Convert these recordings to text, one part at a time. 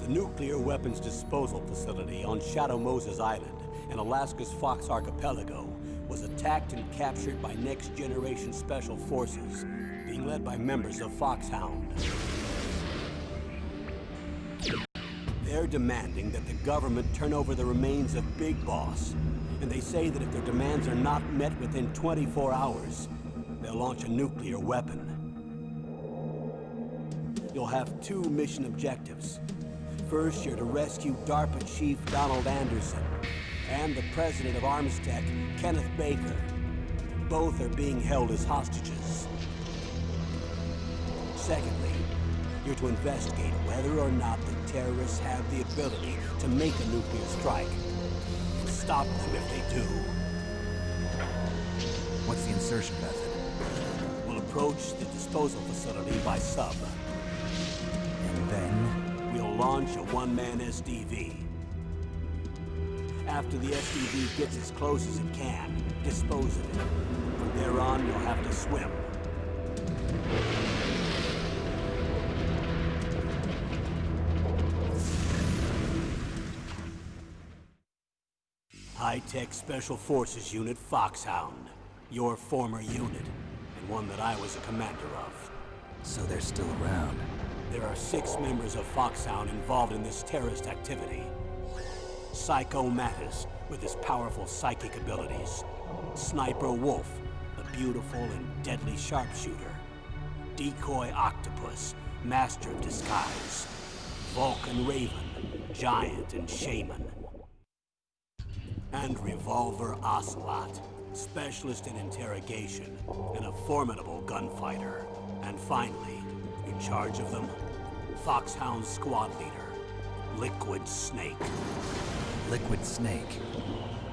nuclear weapons disposal facility on Shadow Moses Island in Alaska's Fox Archipelago was attacked and captured by next-generation special forces, being led by members of Foxhound. They're demanding that the government turn over the remains of Big Boss, and they say that if their demands are not met within 24 hours, they'll launch a nuclear weapon. You'll have two mission objectives. First, you're to rescue DARPA Chief Donald Anderson and the President of Armstech, Kenneth Baker. Both are being held as hostages. Secondly, you're to investigate whether or not the terrorists have the ability to make a nuclear strike and stop them if they do. What's the insertion method? We'll approach the disposal facility by sub. And then? We'll launch a one-man SDV. After the SDV gets as close as it can, dispose of it. From there on, you'll have to swim. High-Tech Special Forces Unit Foxhound. Your former unit, and one that I was a commander of. So they're still around. There are 6 members of Foxhound involved in this terrorist activity. Psycho Mattis, with his powerful psychic abilities. Sniper Wolf, the beautiful and deadly sharpshooter. Decoy Octopus, master of disguise. Vulcan Raven, giant and shaman. And Revolver Ocelot, specialist in interrogation and a formidable gunfighter. And finally, in charge of them, Foxhound squad leader, Liquid Snake. Liquid Snake?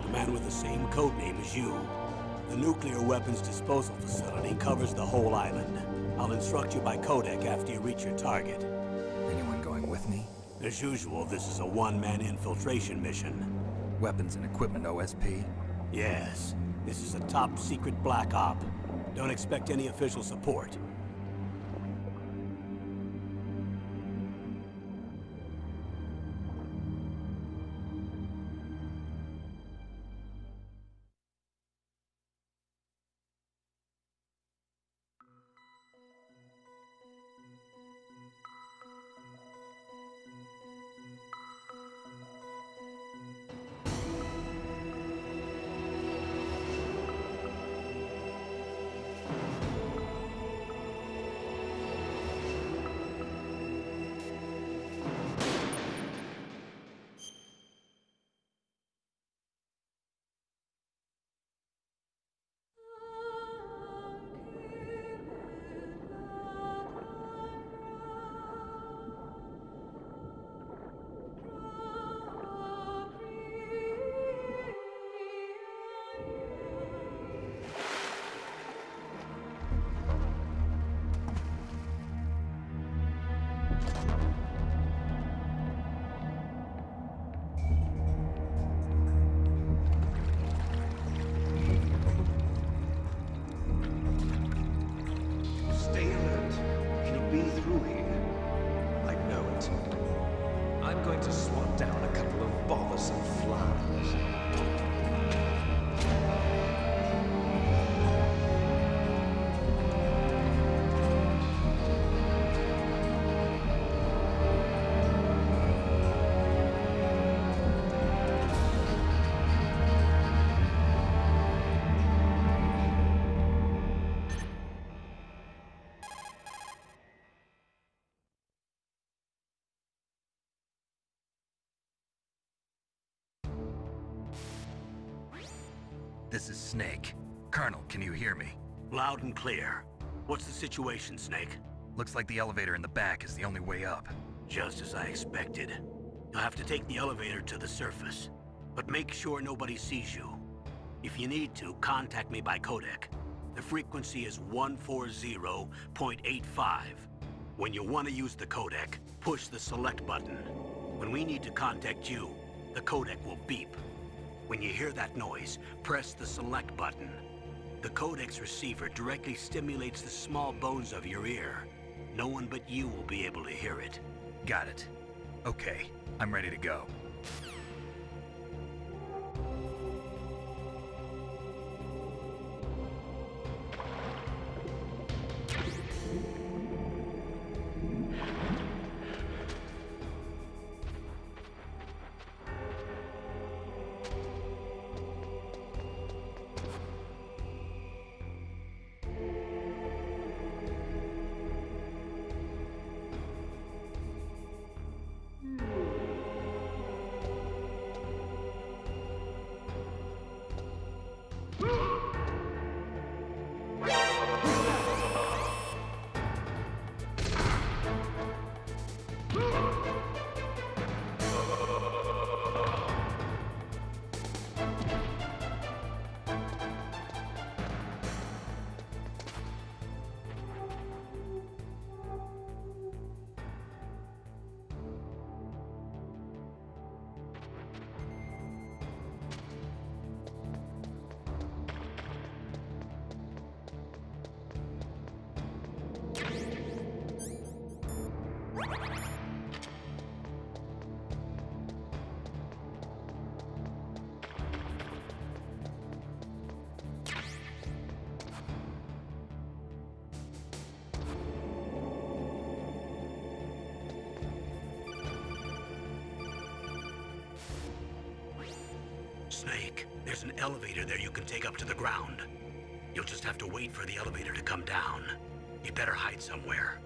The man with the same codename as you. The nuclear weapons disposal facility covers the whole island. I'll instruct you by codec after you reach your target. Anyone going with me? As usual, this is a one-man infiltration mission. Weapons and equipment OSP? Yes. This is a top-secret black op. Don't expect any official support. This is Snake. Colonel, can you hear me? Loud and clear. What's the situation, Snake? Looks like the elevator in the back is the only way up. Just as I expected. You'll have to take the elevator to the surface. But make sure nobody sees you. If you need to, contact me by codec. The frequency is 140.85. When you want to use the codec, push the select button. When we need to contact you, the codec will beep. When you hear that noise, press the select button. The codec's receiver directly stimulates the small bones of your ear. No one but you will be able to hear it. Got it. Okay, I'm ready to go. Snake, there's an elevator there you can take up to the ground. You'll just have to wait for the elevator to come down. You'd better hide somewhere.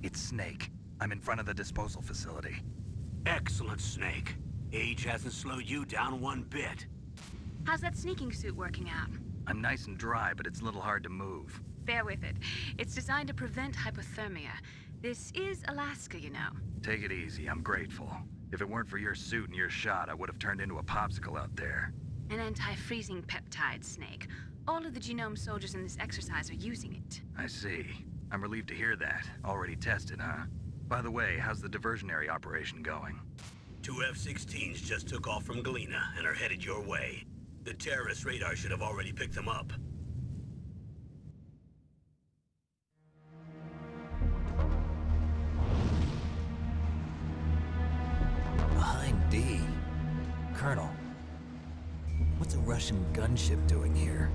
It's Snake. I'm in front of the disposal facility. Excellent, Snake. Age hasn't slowed you down one bit. How's that sneaking suit working out? I'm nice and dry, but it's a little hard to move. Bear with it. It's designed to prevent hypothermia. This is Alaska, you know. Take it easy, I'm grateful. If it weren't for your suit and your shot, I would have turned into a popsicle out there. An anti-freezing peptide, Snake. All of the genome soldiers in this exercise are using it. I see. I'm relieved to hear that. Already tested, huh? By the way, how's the diversionary operation going? 2 F-16s just took off from Galena and are headed your way. The terrorist radar should have already picked them up. Behind D. Colonel, what's a Russian gunship doing here?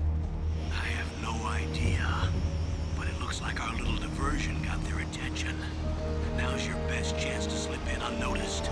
I have no idea, but it looks like our little diversion got their attention. Now's your best chance to slip in unnoticed.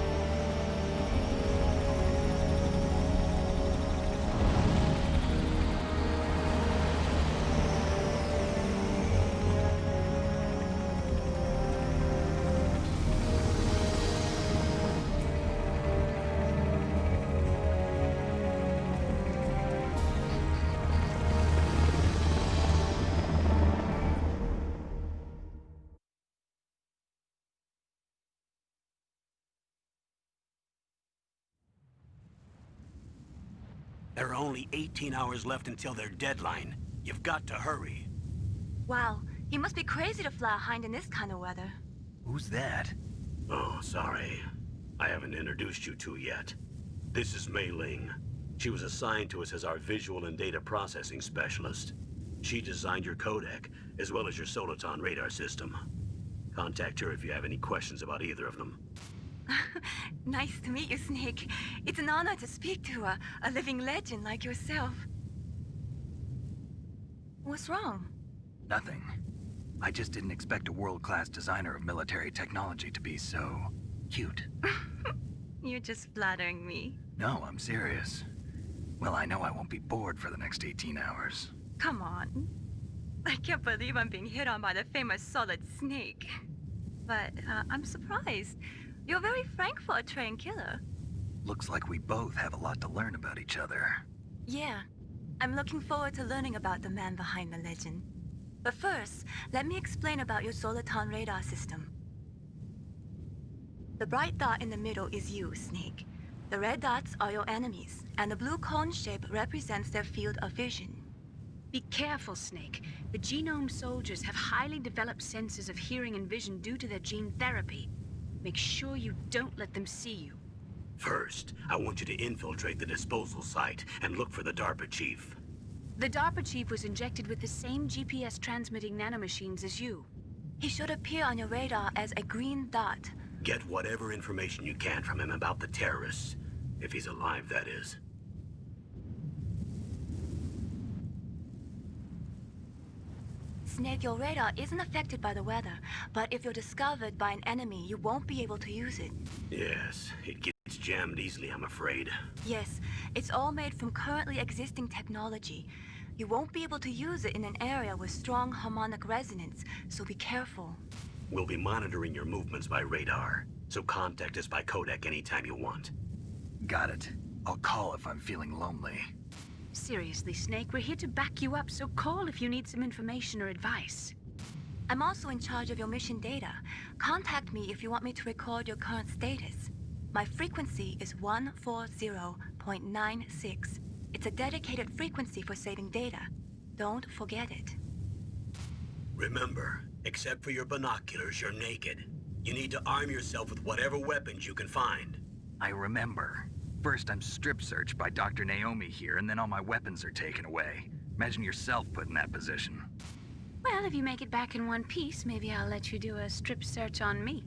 There are only 18 hours left until their deadline. You've got to hurry. Wow, you must be crazy to fly a hind in this kind of weather. Who's that? Oh, sorry. I haven't introduced you to yet. This is Mei Ling. She was assigned to us as our visual and data processing specialist. She designed your codec, as well as your Soliton radar system. Contact her if you have any questions about either of them. Nice to meet you, Snake. It's an honor to speak to a living legend like yourself. What's wrong? Nothing. I just didn't expect a world-class designer of military technology to be so cute. You're just flattering me. No, I'm serious. Well, I know I won't be bored for the next 18 hours. Come on. I can't believe I'm being hit on by the famous Solid Snake. But I'm surprised. You're very frank for a trained killer. Looks like we both have a lot to learn about each other. Yeah. I'm looking forward to learning about the man behind the legend. But first, let me explain about your Soliton radar system. The bright dot in the middle is you, Snake. The red dots are your enemies, and the blue cone shape represents their field of vision. Be careful, Snake. The genome soldiers have highly developed senses of hearing and vision due to their gene therapy. Make sure you don't let them see you. First, I want you to infiltrate the disposal site and look for the DARPA chief. The DARPA chief was injected with the same GPS transmitting nanomachines as you. He should appear on your radar as a green dot. Get whatever information you can from him about the terrorists. If he's alive, that is. Snake, your radar isn't affected by the weather, but if you're discovered by an enemy, you won't be able to use it. Yes, it gets jammed easily, I'm afraid. Yes, it's all made from currently existing technology. You won't be able to use it in an area with strong harmonic resonance, so be careful. We'll be monitoring your movements by radar, so contact us by codec anytime you want. Got it. I'll call if I'm feeling lonely. Seriously, Snake, we're here to back you up, so call if you need some information or advice. I'm also in charge of your mission data. Contact me if you want me to record your current status. My frequency is 140.96. It's a dedicated frequency for saving data. Don't forget it. Remember, except for your binoculars, you're naked. You need to arm yourself with whatever weapons you can find. I remember. First, I'm strip searched by Dr. Naomi here, and then all my weapons are taken away. Imagine yourself put in that position. Well, if you make it back in one piece, maybe I'll let you do a strip search on me.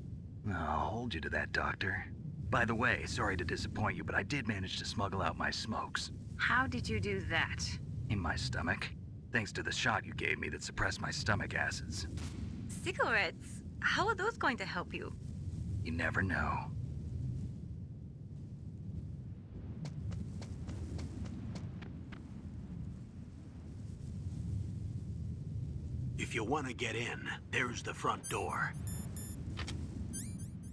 I'll hold you to that, Doctor. By the way, sorry to disappoint you, but I did manage to smuggle out my smokes. How did you do that? In my stomach. Thanks to the shot you gave me that suppressed my stomach acids. Cigarettes? How are those going to help you? You never know. If you want to get in, there's the front door.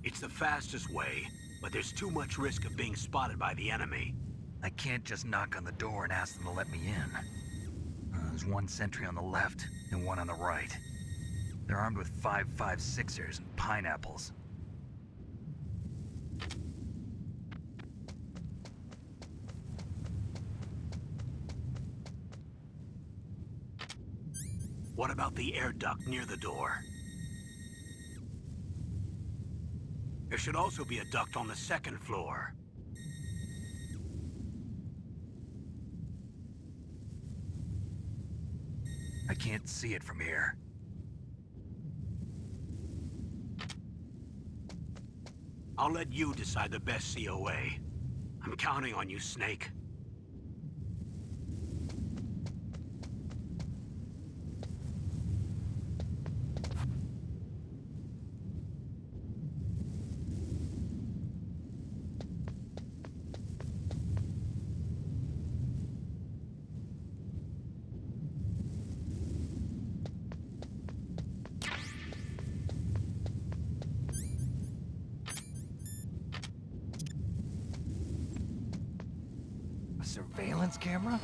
It's the fastest way, but there's too much risk of being spotted by the enemy. I can't just knock on the door and ask them to let me in. There's one sentry on the left and one on the right. They're armed with 5.56ers and pineapples. What about the air duct near the door? There should also be a duct on the second floor. I can't see it from here. I'll let you decide the best COA. I'm counting on you, Snake. Surveillance camera?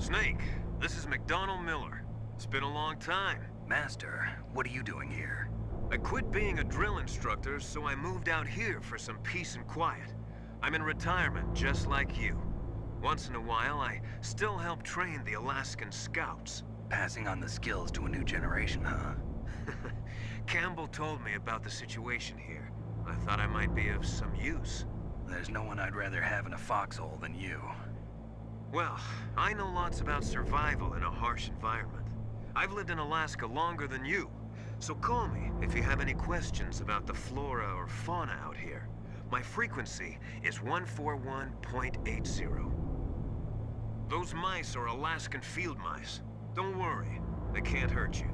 Snake, this is McDonald Miller. It's been a long time. Master, what are you doing here? I quit being a drill instructor, so I moved out here for some peace and quiet. I'm in retirement, just like you. Once in a while, I still help train the Alaskan Scouts. Passing on the skills to a new generation, huh? Campbell told me about the situation here. I thought I might be of some use. There's no one I'd rather have in a foxhole than you. Well, I know lots about survival in a harsh environment. I've lived in Alaska longer than you, so call me if you have any questions about the flora or fauna out here. My frequency is 141.80. Those mice are Alaskan field mice. Don't worry, they can't hurt you.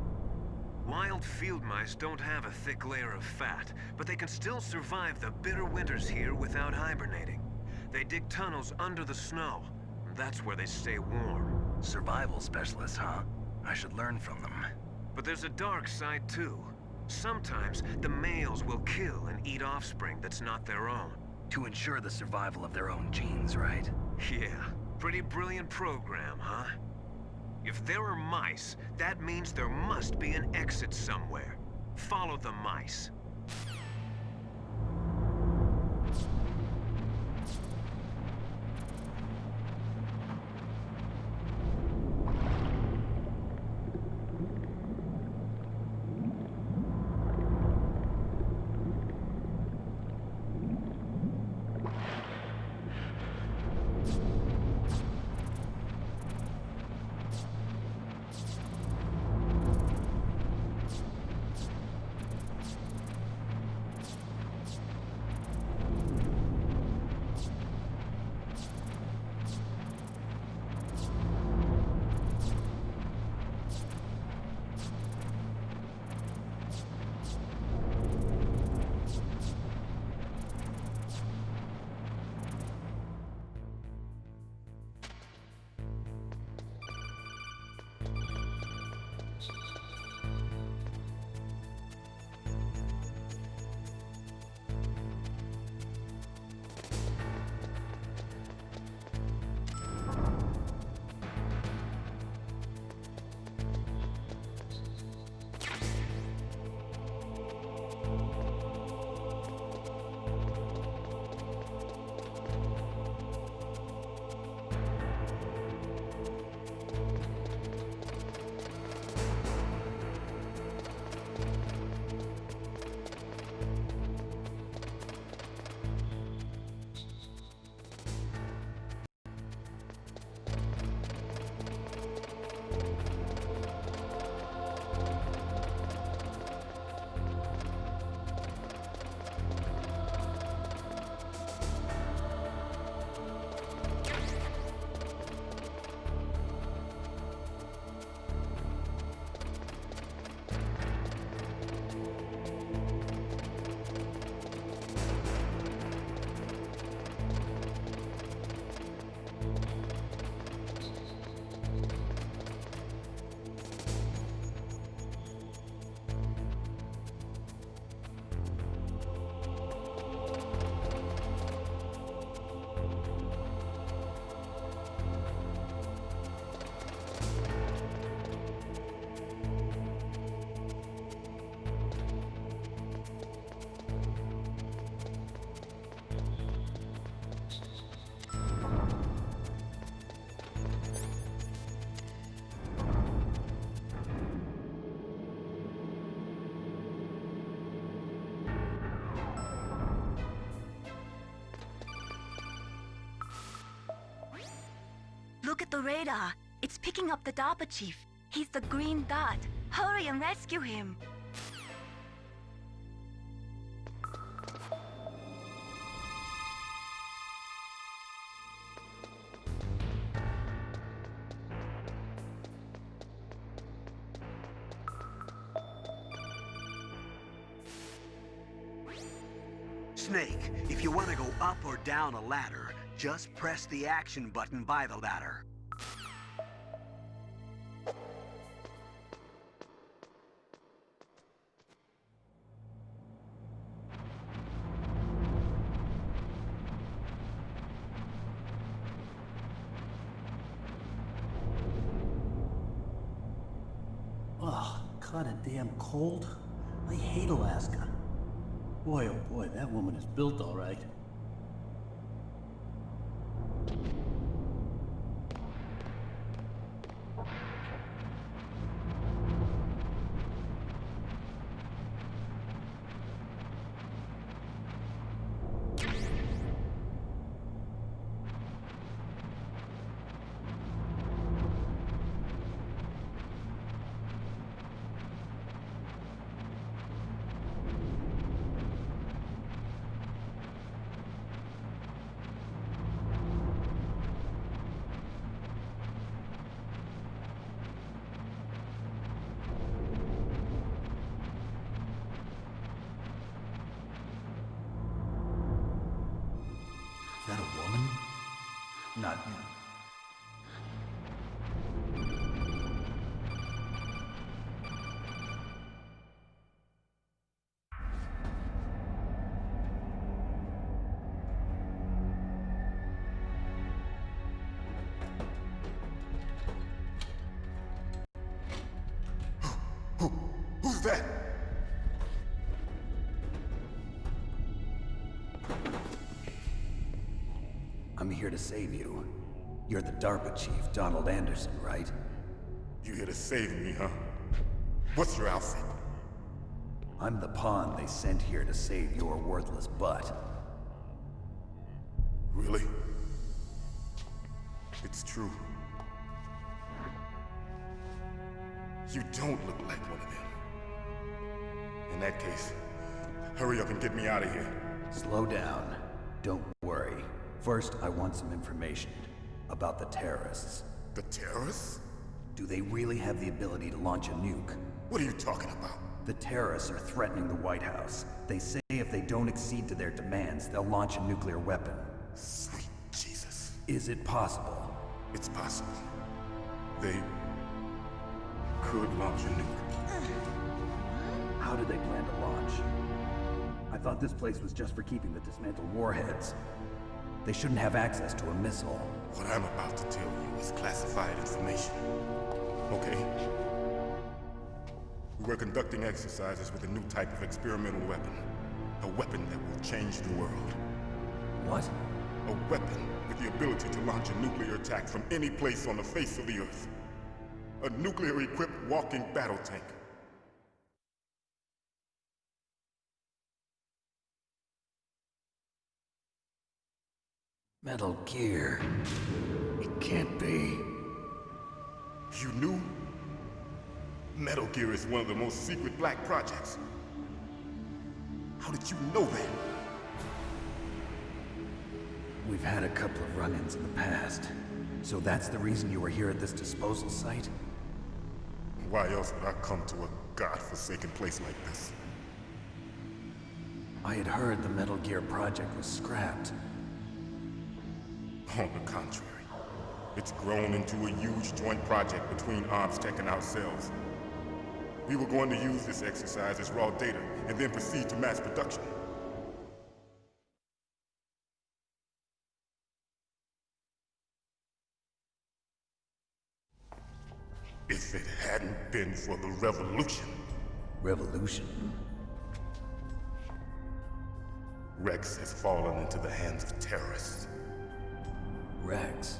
Wild field mice don't have a thick layer of fat, but they can still survive the bitter winters here without hibernating. They dig tunnels under the snow. That's where they stay warm. Survival specialists, huh? I should learn from them. But there's a dark side, too. Sometimes the males will kill and eat offspring that's not their own. To ensure the survival of their own genes, right? Yeah, pretty brilliant program, huh? If there are mice, that means there must be an exit somewhere. Follow the mice. off the radar. It's picking up the DARPA chief. He's the green dot. Hurry and rescue him. Snake, if you want to go up or down a ladder, just press the action button by the ladder. Oh, kinda damn cold. I hate Alaska. Boy, oh boy, that woman is built all right. Is that a woman? Not him. Who's that? I'm here to save you. You're the DARPA chief, Donald Anderson, right? You here to save me, huh? What's your outfit? I'm the pawn they sent here to save your worthless butt. Really? It's true. You don't look like one of them. In that case, hurry up and get me out of here. Slow down. Don't worry. First, I want some information about the terrorists. The terrorists? Do they really have the ability to launch a nuke? What are you talking about? The terrorists are threatening the White House. They say if they don't accede to their demands, they'll launch a nuclear weapon. Sweet Jesus. Is it possible? It's possible. They could launch a nuke. How do they plan to launch? I thought this place was just for keeping the dismantled warheads. They shouldn't have access to a missile. What I'm about to tell you is classified information. Okay? We're conducting exercises with a new type of experimental weapon. A weapon that will change the world. What? A weapon with the ability to launch a nuclear attack from any place on the face of the Earth. A nuclear-equipped walking battle tank. Metal Gear. It can't be. You knew? Metal Gear is one of the most secret black projects. How did you know that? We've had a couple of run-ins in the past. So that's the reason you were here at this disposal site? Why else would I come to a godforsaken place like this? I had heard the Metal Gear project was scrapped. On the contrary, it's grown into a huge joint project between Arms Tech and ourselves. We were going to use this exercise as raw data and then proceed to mass production. If it hadn't been for the revolution. Revolution? Rex has fallen into the hands of terrorists. Rex?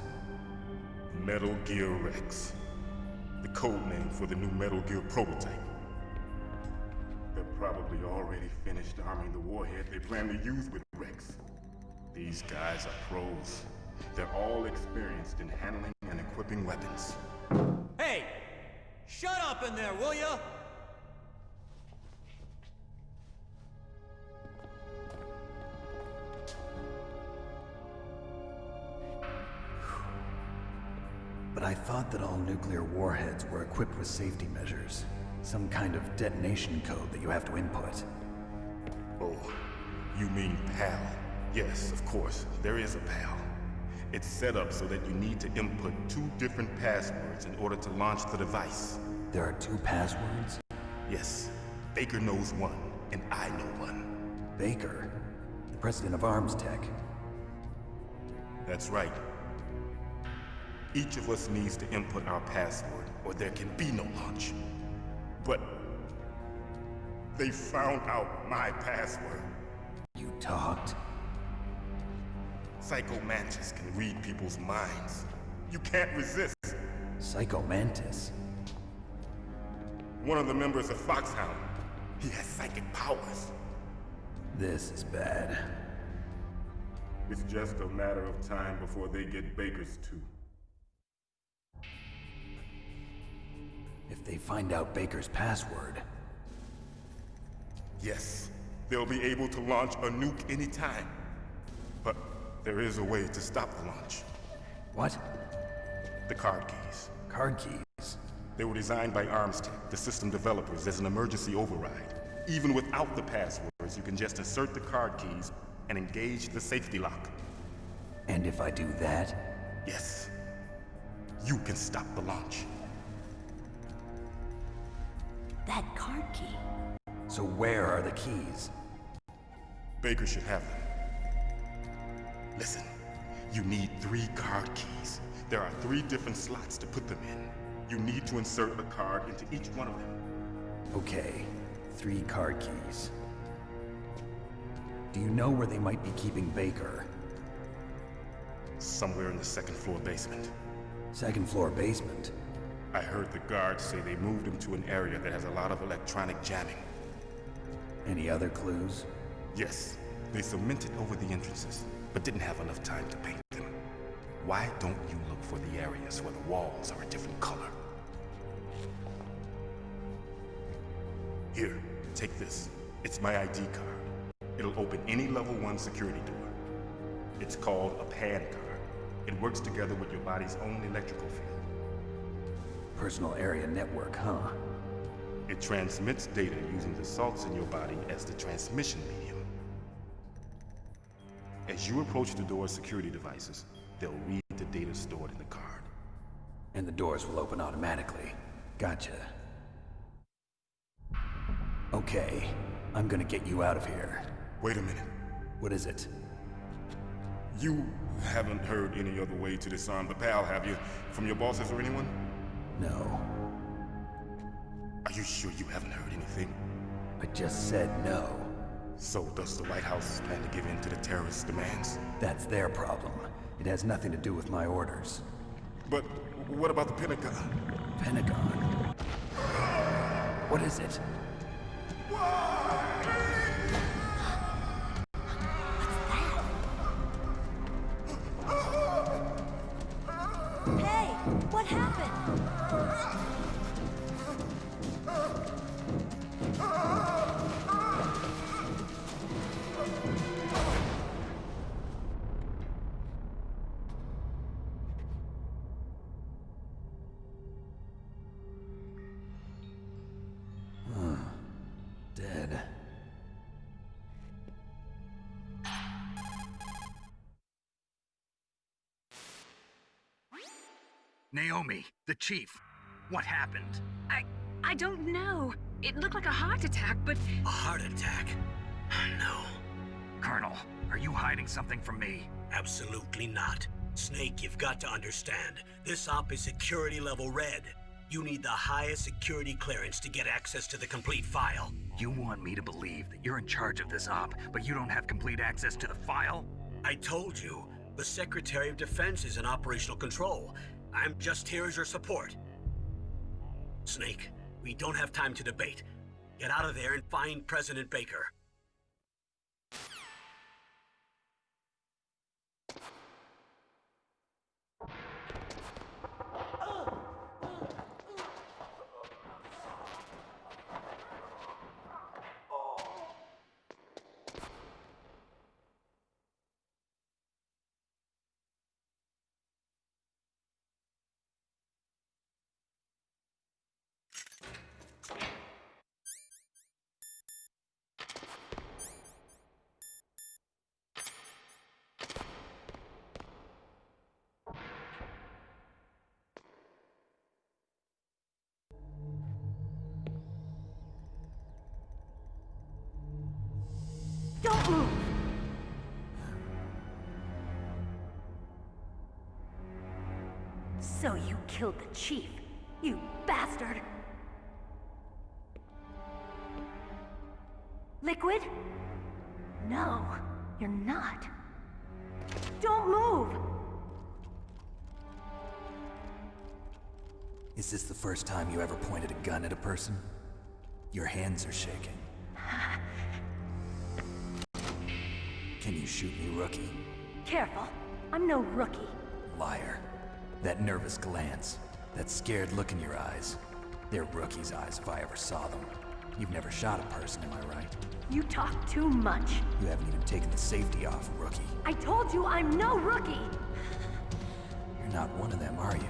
Metal Gear Rex. The code name for the new Metal Gear prototype. They're probably already finished arming the warhead they plan to use with Rex. These guys are pros. They're all experienced in handling and equipping weapons. Hey! Shut up in there, will ya? But I thought that all nuclear warheads were equipped with safety measures. Some kind of detonation code that you have to input. Oh, you mean PAL? Yes, of course, there is a PAL. It's set up so that you need to input 2 different passwords in order to launch the device. There are 2 passwords? Yes, Baker knows one, and I know one. Baker? The president of Arms Tech. That's right. Each of us needs to input our password, or there can be no launch. But they found out my password. You talked? Psycho Mantis can read people's minds. You can't resist. Psycho Mantis? One of the members of Foxhound. He has psychic powers. This is bad. It's just a matter of time before they get Baker's too. If they find out Baker's password... Yes, they'll be able to launch a nuke anytime. But there is a way to stop the launch. What? The card keys. Card keys? They were designed by Arms Tech, the system developers, as an emergency override. Even without the passwords, you can just insert the card keys and engage the safety lock. And if I do that? Yes. You can stop the launch. That card key. So where are the keys? Baker should have them. Listen, you need 3 card keys. There are 3 different slots to put them in. You need to insert a card into each one of them. Okay, 3 card keys. Do you know where they might be keeping Baker? Somewhere in the 2nd floor basement. 2nd floor basement? I heard the guards say they moved him to an area that has a lot of electronic jamming. Any other clues? Yes, they cemented over the entrances, but didn't have enough time to paint them. Why don't you look for the areas where the walls are a different color? Here, take this. It's my ID card. It'll open any level 1 security door. It's called a PAN card. It works together with your body's own electrical field. Personal area network, huh? It transmits data using the salts in your body as the transmission medium. As you approach the door's security devices, they'll read the data stored in the card. And the doors will open automatically. Gotcha. Okay, I'm gonna get you out of here. Wait a minute. What is it? You haven't heard any other way to disarm the PAL, have you? From your bosses or anyone? No. Are you sure you haven't heard anything? I just said no. So does the White House plan to give in to the terrorists' demands? That's their problem. It has nothing to do with my orders. But what about the Pentagon? Pentagon? What is it? Hey, what happened? Dead. Naomi, the chief. What happened? I don't know. It looked like a heart attack, but... A heart attack? No, Colonel, are you hiding something from me? absolutely not. Snake, you've got to understand. This op is security level red. You need the highest security clearance to get access to the complete file. You want me to believe that you're in charge of this op, but you don't have complete access to the file? I told you, the Secretary of Defense is in operational control. I'm just here as your support. Snake, we don't have time to debate. Get out of there and find President Baker. Don't move! So you killed the chief, you bastard! Liquid? No, you're not. Don't move! Is this the first time you ever pointed a gun at a person? Your hands are shaking. Can you shoot me, rookie? Careful, I'm no rookie. Liar. That nervous glance, that scared look in your eyes. They're rookie's eyes if I ever saw them. You've never shot a person, am I right? You talk too much. You haven't even taken the safety off, rookie. I told you I'm no rookie! You're not one of them, are you?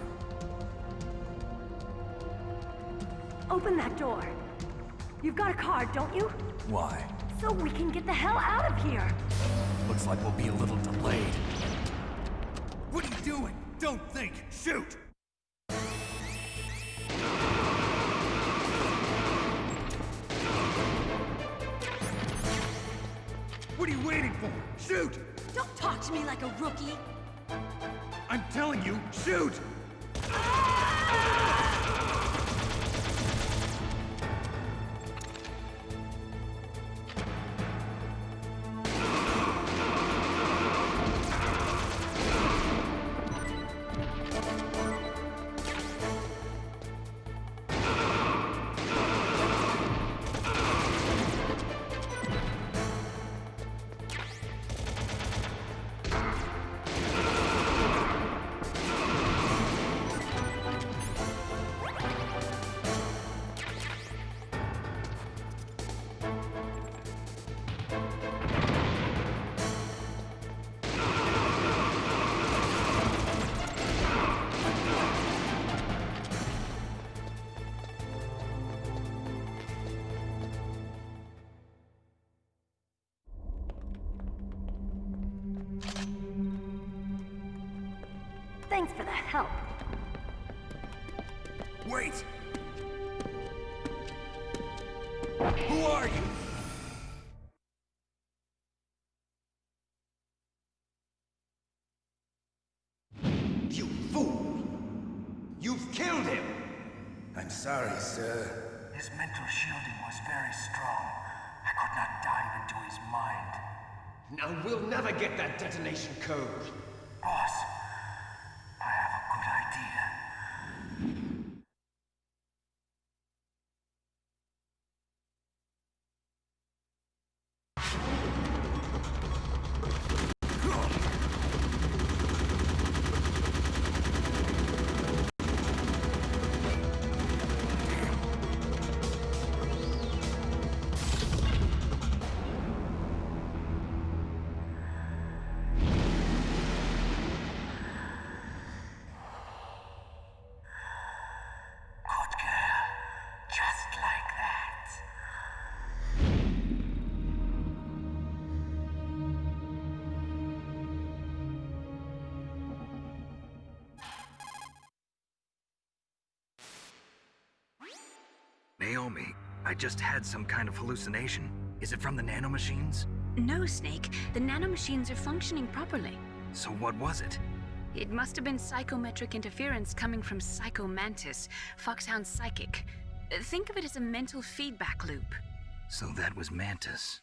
Open that door. You've got a card, don't you? Why? So we can get the hell out of here! Looks like we'll be a little delayed. What are you doing? Don't think! Shoot! What are you waiting for? Shoot! Don't talk to me like a rookie! I'm telling you, shoot! Thanks for the help. Wait! Who are you? You fool! You've killed him! I'm sorry, sir. His mental shielding was very strong. I could not dive into his mind. Now we'll never get that detonation code. Boss, I have a good idea. Naomi, I just had some kind of hallucination. Is it from the nanomachines? No, Snake. The nanomachines are functioning properly. So what was it? It must have been psychometric interference coming from Psycho Mantis, Foxhound's psychic. Think of it as a mental feedback loop. So that was Mantis.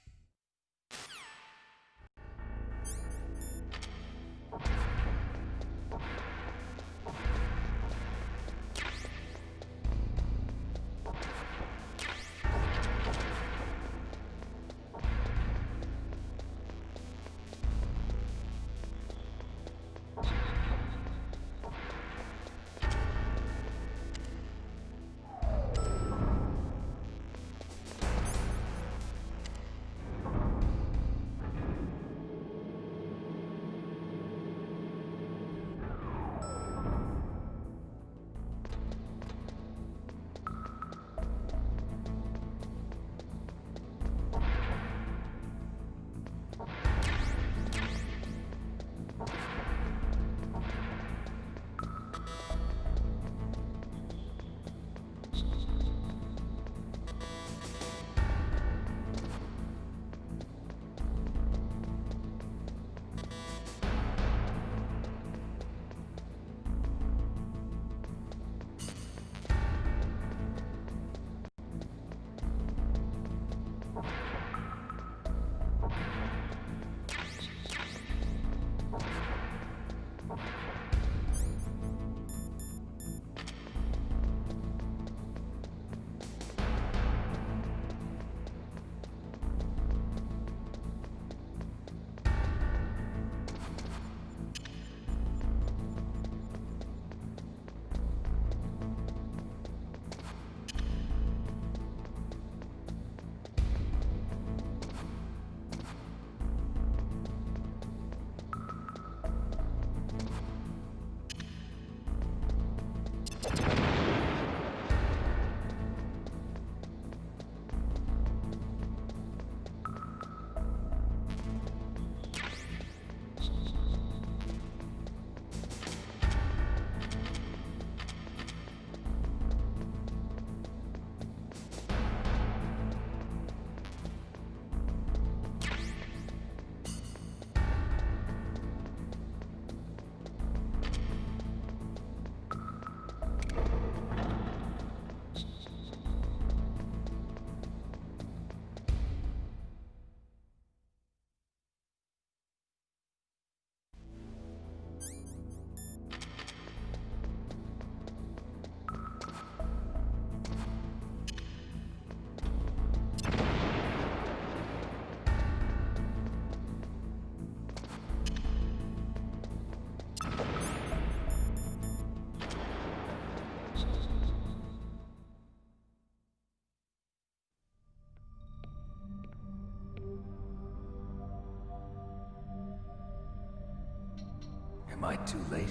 Am I too late?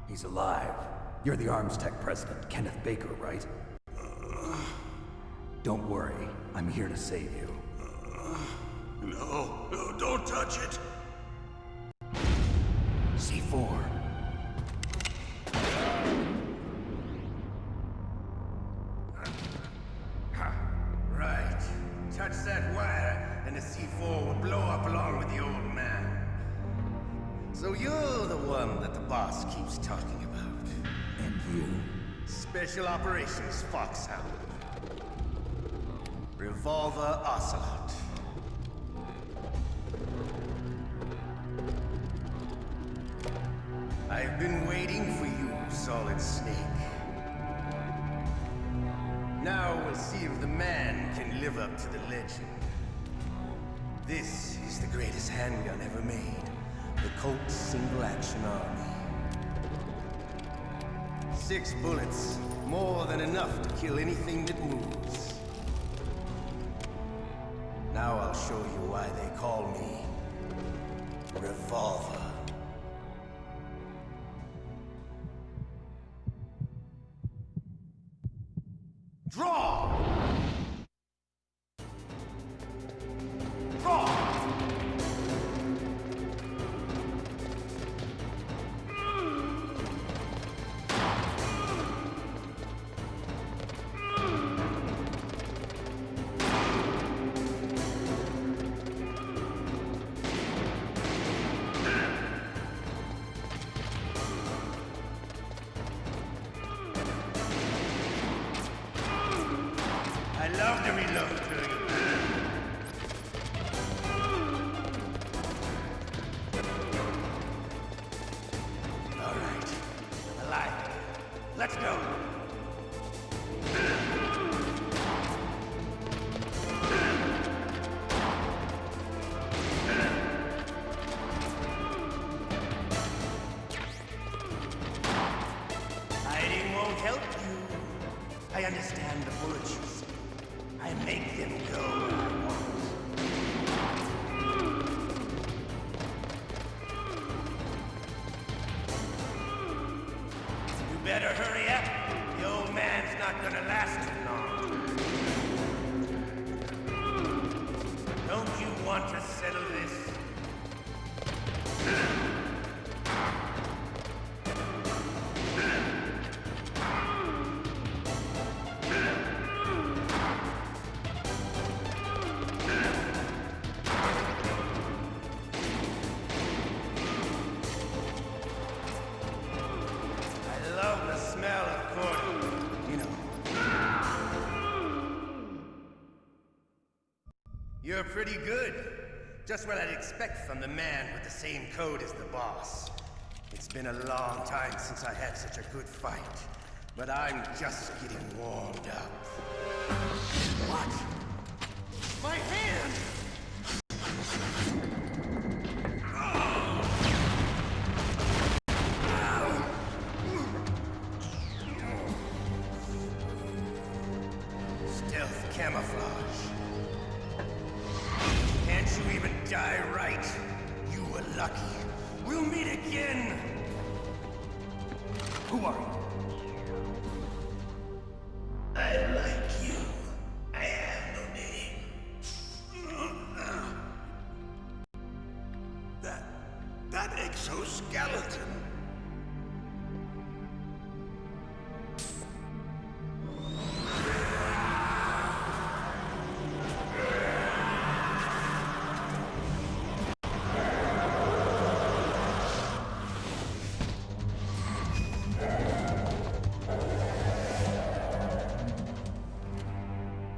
He's alive. You're the Arms Tech president, Kenneth Baker, right? Don't worry. I'm here to save you. No, don't touch it! C4. Right. Touch that wire, and the C4 will blow up along with the old man. So you're the one that the boss keeps talking about. And you? Special Operations Foxhound. Revolver Ocelot. I've been waiting for you, Solid Snake. Now we'll see if the man can live up to the legend. This is the greatest handgun ever made. The Colt Single Action Army. 6 bullets, more than enough to kill anything that moves. Now I'll show you why they call me Revolver. Draw! Draw! I love to reload to you. All right. Alive. Let's go. Hiding won't help you. I understand the bullets you see. I make them go where I want. You better hurry up. The old man's not gonna last too long. Don't you want to settle this? I love the smell of corn. You know. You're pretty good. Just what I'd expect from the man with the same code as the boss. It's been a long time since I had such a good fight. But I'm just getting warmed up. What? My hand! Stealth camouflage. Can't you even die right? You were lucky. We'll meet again! Who are you? I like you. I have no name. That exoskeleton.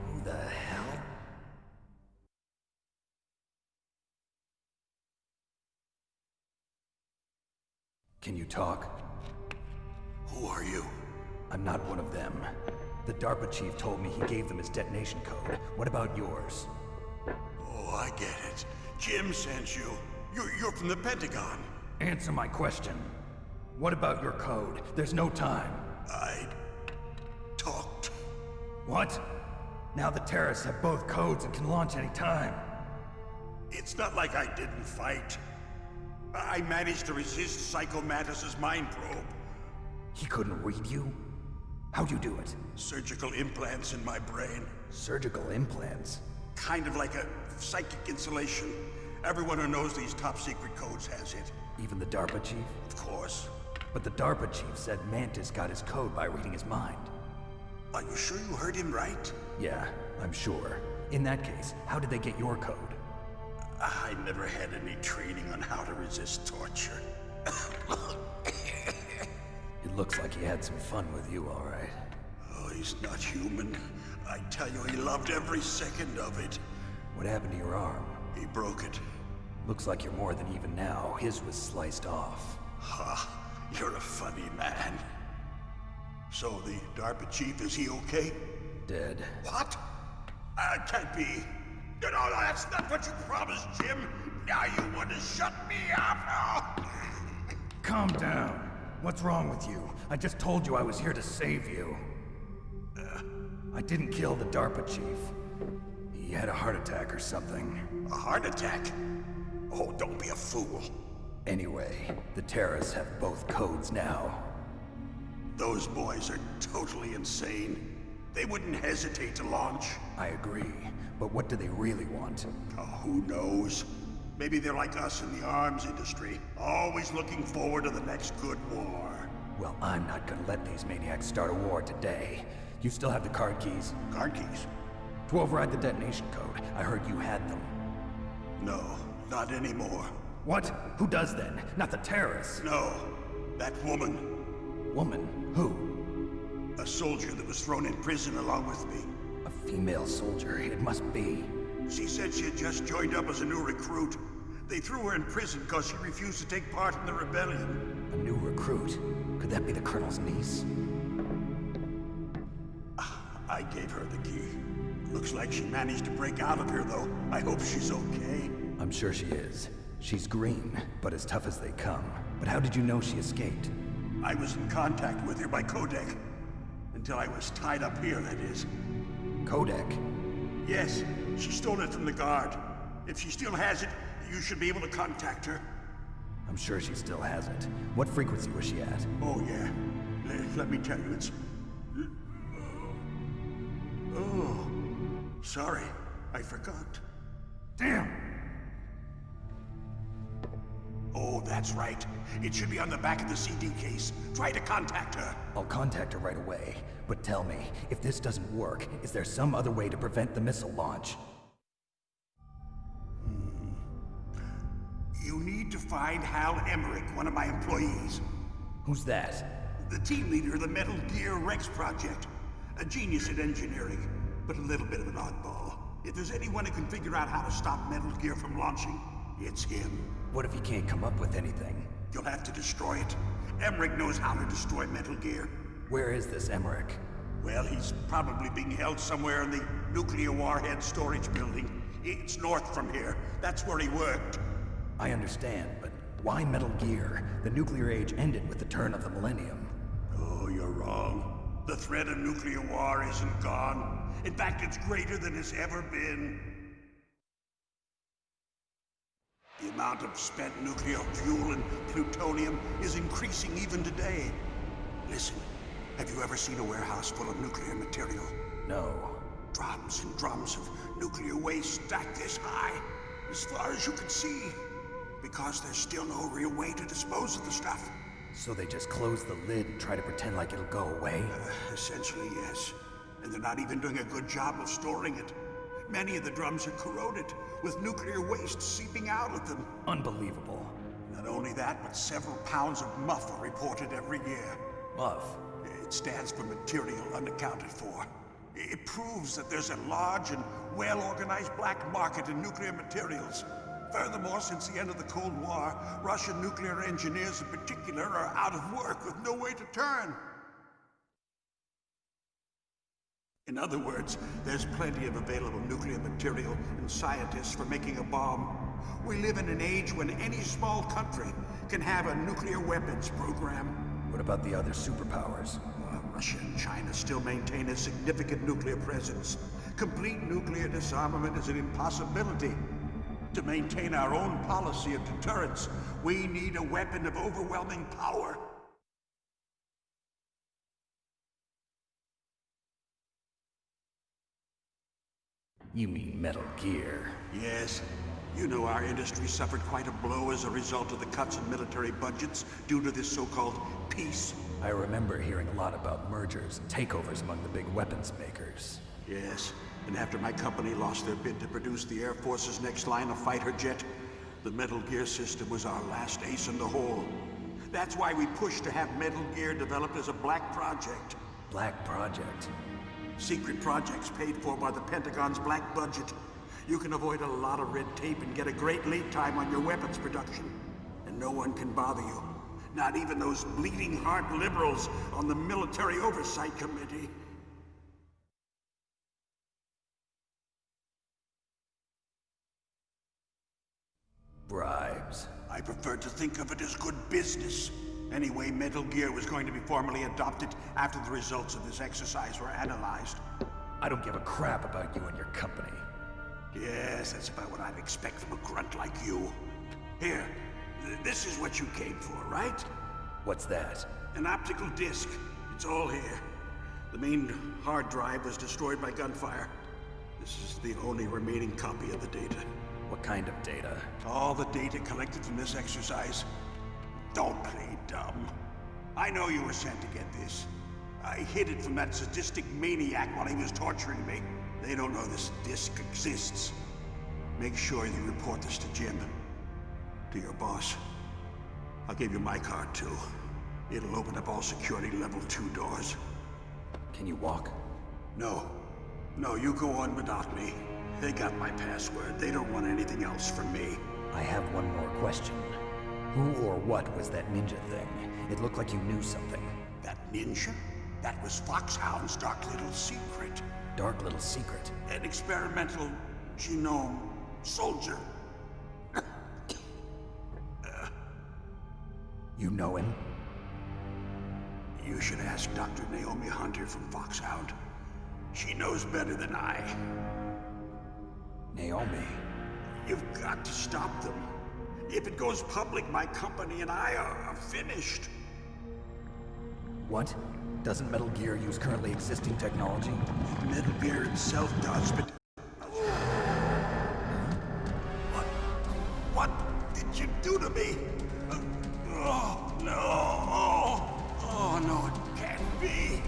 Who the hell? Can you talk? Who are you? I'm not one of them. The DARPA chief told me he gave them his detonation code. What about yours? Oh, I get it. Jim sent you. You're from the Pentagon. Answer my question. What about your code? There's no time. I talked. What? Now the terrorists have both codes and can launch any time. It's not like I didn't fight. I managed to resist Psycho Mantis's mind probe. He couldn't read you? How'd you do it? Surgical implants in my brain. Surgical implants? Kind of like a psychic insulation. Everyone who knows these top secret codes has it. Even the DARPA chief? Of course. But the DARPA chief said Mantis got his code by reading his mind. Are you sure you heard him right? Yeah, I'm sure. In that case, how did they get your code? I never had any training on how to resist torture. It looks like he had some fun with you, all right. Oh, he's not human. I tell you, he loved every second of it. What happened to your arm? He broke it. Looks like you're more than even now. His was sliced off. Ha, you're a funny man. So the DARPA chief, is he okay? Dead. What? Can't be. No, that's not what you promised, Jim. Now you want to shut me up? Calm down. What's wrong with you? I just told you I was here to save you. I didn't kill the DARPA chief. He had a heart attack or something. A heart attack? Oh, don't be a fool. Anyway, the terrorists have both codes now. Those boys are totally insane. They wouldn't hesitate to launch. I agree, but what do they really want? Oh, who knows? Maybe they're like us in the arms industry, always looking forward to the next good war. Well, I'm not gonna let these maniacs start a war today. You still have the card keys? Card keys? To override the detonation code. I heard you had them. No, not anymore. What? Who does then? Not the terrorists? No, that woman. Woman? Who? A soldier that was thrown in prison along with me. A female soldier, it must be. She said she had just joined up as a new recruit. They threw her in prison because she refused to take part in the rebellion. A new recruit? Could that be the Colonel's niece? I gave her the key. Looks like she managed to break out of here, though. I hope she's okay. I'm sure she is. She's green, but as tough as they come. But how did you know she escaped? I was in contact with her by codec. Until I was tied up here, that is. Codec? Yes, she stole it from the guard. If she still has it, you should be able to contact her. I'm sure she still has it. What frequency was she at? Oh, yeah. Let me tell you, it's... Oh, sorry. I forgot. Damn! Oh, that's right. It should be on the back of the CD case. Try to contact her. I'll contact her right away. But tell me, if this doesn't work, is there some other way to prevent the missile launch? You need to find Hal Emmerich, one of my employees. Who's that? The team leader of the Metal Gear Rex project. A genius at engineering, but a little bit of an oddball. If there's anyone who can figure out how to stop Metal Gear from launching, it's him. What if he can't come up with anything? You'll have to destroy it. Emmerich knows how to destroy Metal Gear. Where is this Emmerich? Well, he's probably being held somewhere in the nuclear warhead storage building. It's north from here. That's where he worked. I understand, but why Metal Gear? The nuclear age ended with the turn of the millennium. Oh, you're wrong. The threat of nuclear war isn't gone. In fact, it's greater than it's ever been. The amount of spent nuclear fuel and plutonium is increasing even today. Listen, have you ever seen a warehouse full of nuclear material? No. Drums and drums of nuclear waste stacked this high, as far as you can see. Because there's still no real way to dispose of the stuff. So they just close the lid and try to pretend like it'll go away? Essentially, yes. And they're not even doing a good job of storing it. Many of the drums are corroded, with nuclear waste seeping out of them. Unbelievable. Not only that, but several pounds of MUF are reported every year. MUF? It stands for material unaccounted for. It proves that there's a large and well-organized black market in nuclear materials. Furthermore, since the end of the Cold War, Russian nuclear engineers in particular are out of work with no way to turn. In other words, there's plenty of available nuclear material and scientists for making a bomb. We live in an age when any small country can have a nuclear weapons program. What about the other superpowers? Russia and China still maintain a significant nuclear presence. Complete nuclear disarmament is an impossibility. To maintain our own policy of deterrence, we need a weapon of overwhelming power. You mean Metal Gear? Yes. You know our industry suffered quite a blow as a result of the cuts in military budgets due to this so-called peace. I remember hearing a lot about mergers and takeovers among the big weapons makers. Yes, and after my company lost their bid to produce the Air Force's next line of fighter jet, the Metal Gear system was our last ace in the hole. That's why we pushed to have Metal Gear developed as a black project. Black project? Secret projects paid for by the Pentagon's black budget. You can avoid a lot of red tape and get a great lead time on your weapons production. And no one can bother you. Not even those bleeding heart liberals on the Military Oversight Committee. Bribes. I prefer to think of it as good business. Anyway, Metal Gear was going to be formally adopted after the results of this exercise were analyzed. I don't give a crap about you and your company. Yes, that's about what I'd expect from a grunt like you. Here, this is what you came for, right? What's that? An optical disc. It's all here. The main hard drive was destroyed by gunfire. This is the only remaining copy of the data. What kind of data? All the data collected from this exercise. Don't play dumb. I know you were sent to get this. I hid it from that sadistic maniac while he was torturing me. They don't know this disc exists. Make sure you report this to Jim. To your boss. I'll give you my card, too. It'll open up all security level 2 doors. Can you walk? No. No, you go on without me. They got my password. They don't want anything else from me. I have one more question. Who or what was that ninja thing? It looked like you knew something. That ninja? That was Foxhound's dark little secret. Dark little secret? An experimental genome soldier. You know him? You should ask Dr. Naomi Hunter from Foxhound. She knows better than I. Naomi? You've got to stop them. If it goes public, my company and I are finished. What? Doesn't Metal Gear use currently existing technology? Metal Gear itself does, but... What did you do to me? Oh, no! Oh, no, it can't be!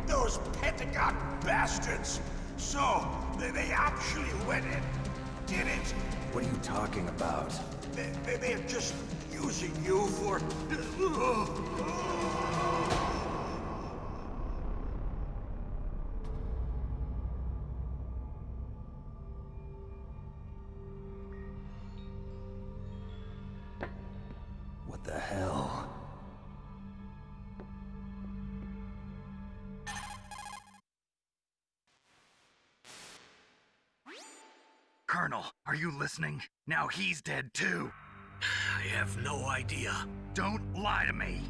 Those Pentagon bastards! So, they actually went and did it! What are you talking about? They're just using you for... What the hell? Colonel, are you listening? Now he's dead too. I have no idea. Don't lie to me.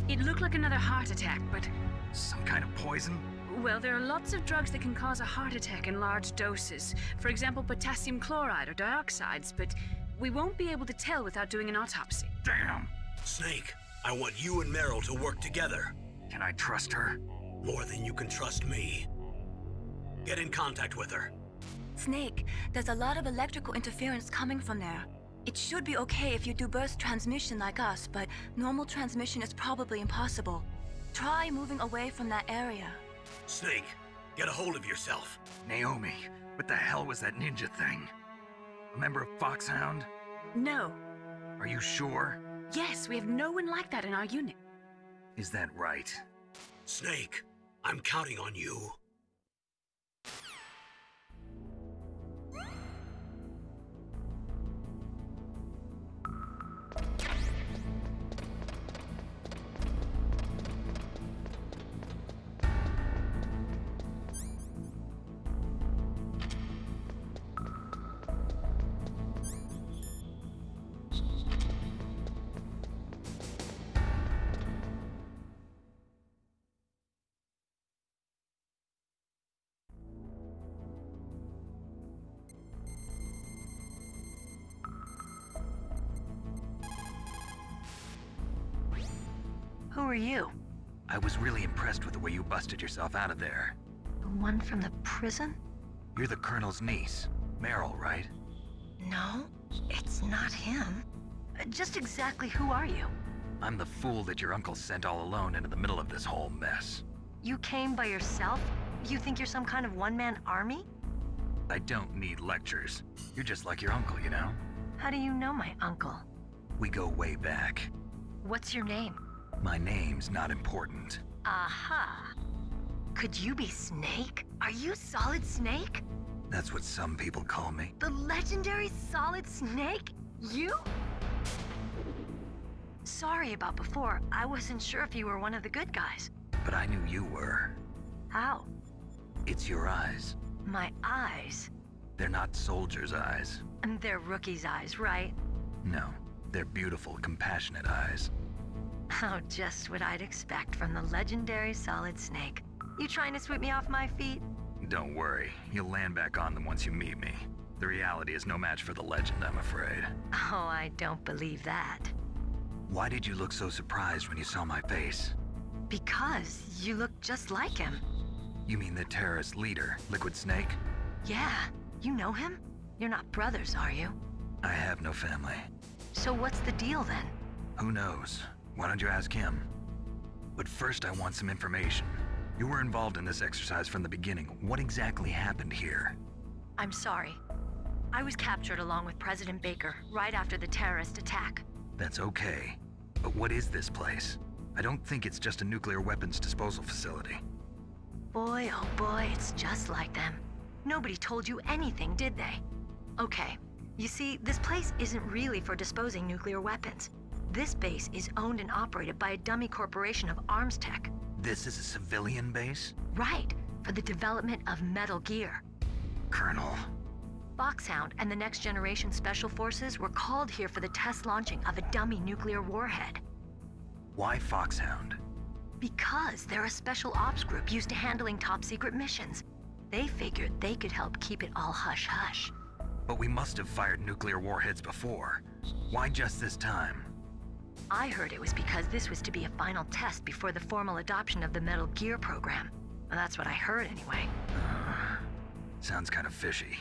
It looked like another heart attack, but... Some kind of poison? Well, there are lots of drugs that can cause a heart attack in large doses. For example, potassium chloride or dioxides, but we won't be able to tell without doing an autopsy. Damn! Snake, I want you and Meryl to work together. Can I trust her? More than you can trust me. Get in contact with her. Snake, there's a lot of electrical interference coming from there. It should be okay if you do burst transmission like us, but normal transmission is probably impossible. Try moving away from that area. Snake, get a hold of yourself. Naomi, what the hell was that ninja thing? A member of Foxhound? No. Are you sure? Yes, we have no one like that in our unit. Is that right? Snake, I'm counting on you. are you? I was really impressed with the way you busted yourself out of there. The one from the prison? You're the Colonel's niece, Meryl, right? No, it's not him. Just exactly who are you? I'm the fool that your uncle sent all alone into the middle of this whole mess. You came by yourself? You think you're some kind of one-man army? I don't need lectures. You're just like your uncle, you know? How do you know my uncle? We go way back. What's your name? My name's not important. Aha. Could you be Snake? Are you Solid Snake? That's what some people call me. The legendary Solid Snake? You? Sorry about before. I wasn't sure if you were one of the good guys. But I knew you were. How? It's your eyes. My eyes? They're not soldiers' eyes. And they're rookies' eyes, right? No, they're beautiful, compassionate eyes. Oh, just what I'd expect from the legendary Solid Snake. You trying to sweep me off my feet? Don't worry, you'll land back on them once you meet me. The reality is no match for the legend, I'm afraid. Oh, I don't believe that. Why did you look so surprised when you saw my face? Because you look just like him. You mean the terrorist leader, Liquid Snake? Yeah, you know him? You're not brothers, are you? I have no family. So what's the deal then? Who knows? Why don't you ask him? But first I want some information. You were involved in this exercise from the beginning. What exactly happened here? I'm sorry. I was captured along with President Baker right after the terrorist attack. That's okay. But what is this place? I don't think it's just a nuclear weapons disposal facility. Boy, oh boy, it's just like them. Nobody told you anything, did they? Okay, you see, this place isn't really for disposing nuclear weapons. This base is owned and operated by a dummy corporation of arms tech. This is a civilian base? Right, for the development of Metal Gear. Colonel. Foxhound and the Next Generation Special Forces were called here for the test launching of a dummy nuclear warhead. Why Foxhound? Because they're a special ops group used to handling top-secret missions. They figured they could help keep it all hush-hush. But we must have fired nuclear warheads before. Why just this time? I heard it was because this was to be a final test before the formal adoption of the Metal Gear program. Well, that's what I heard anyway. Sounds kind of fishy.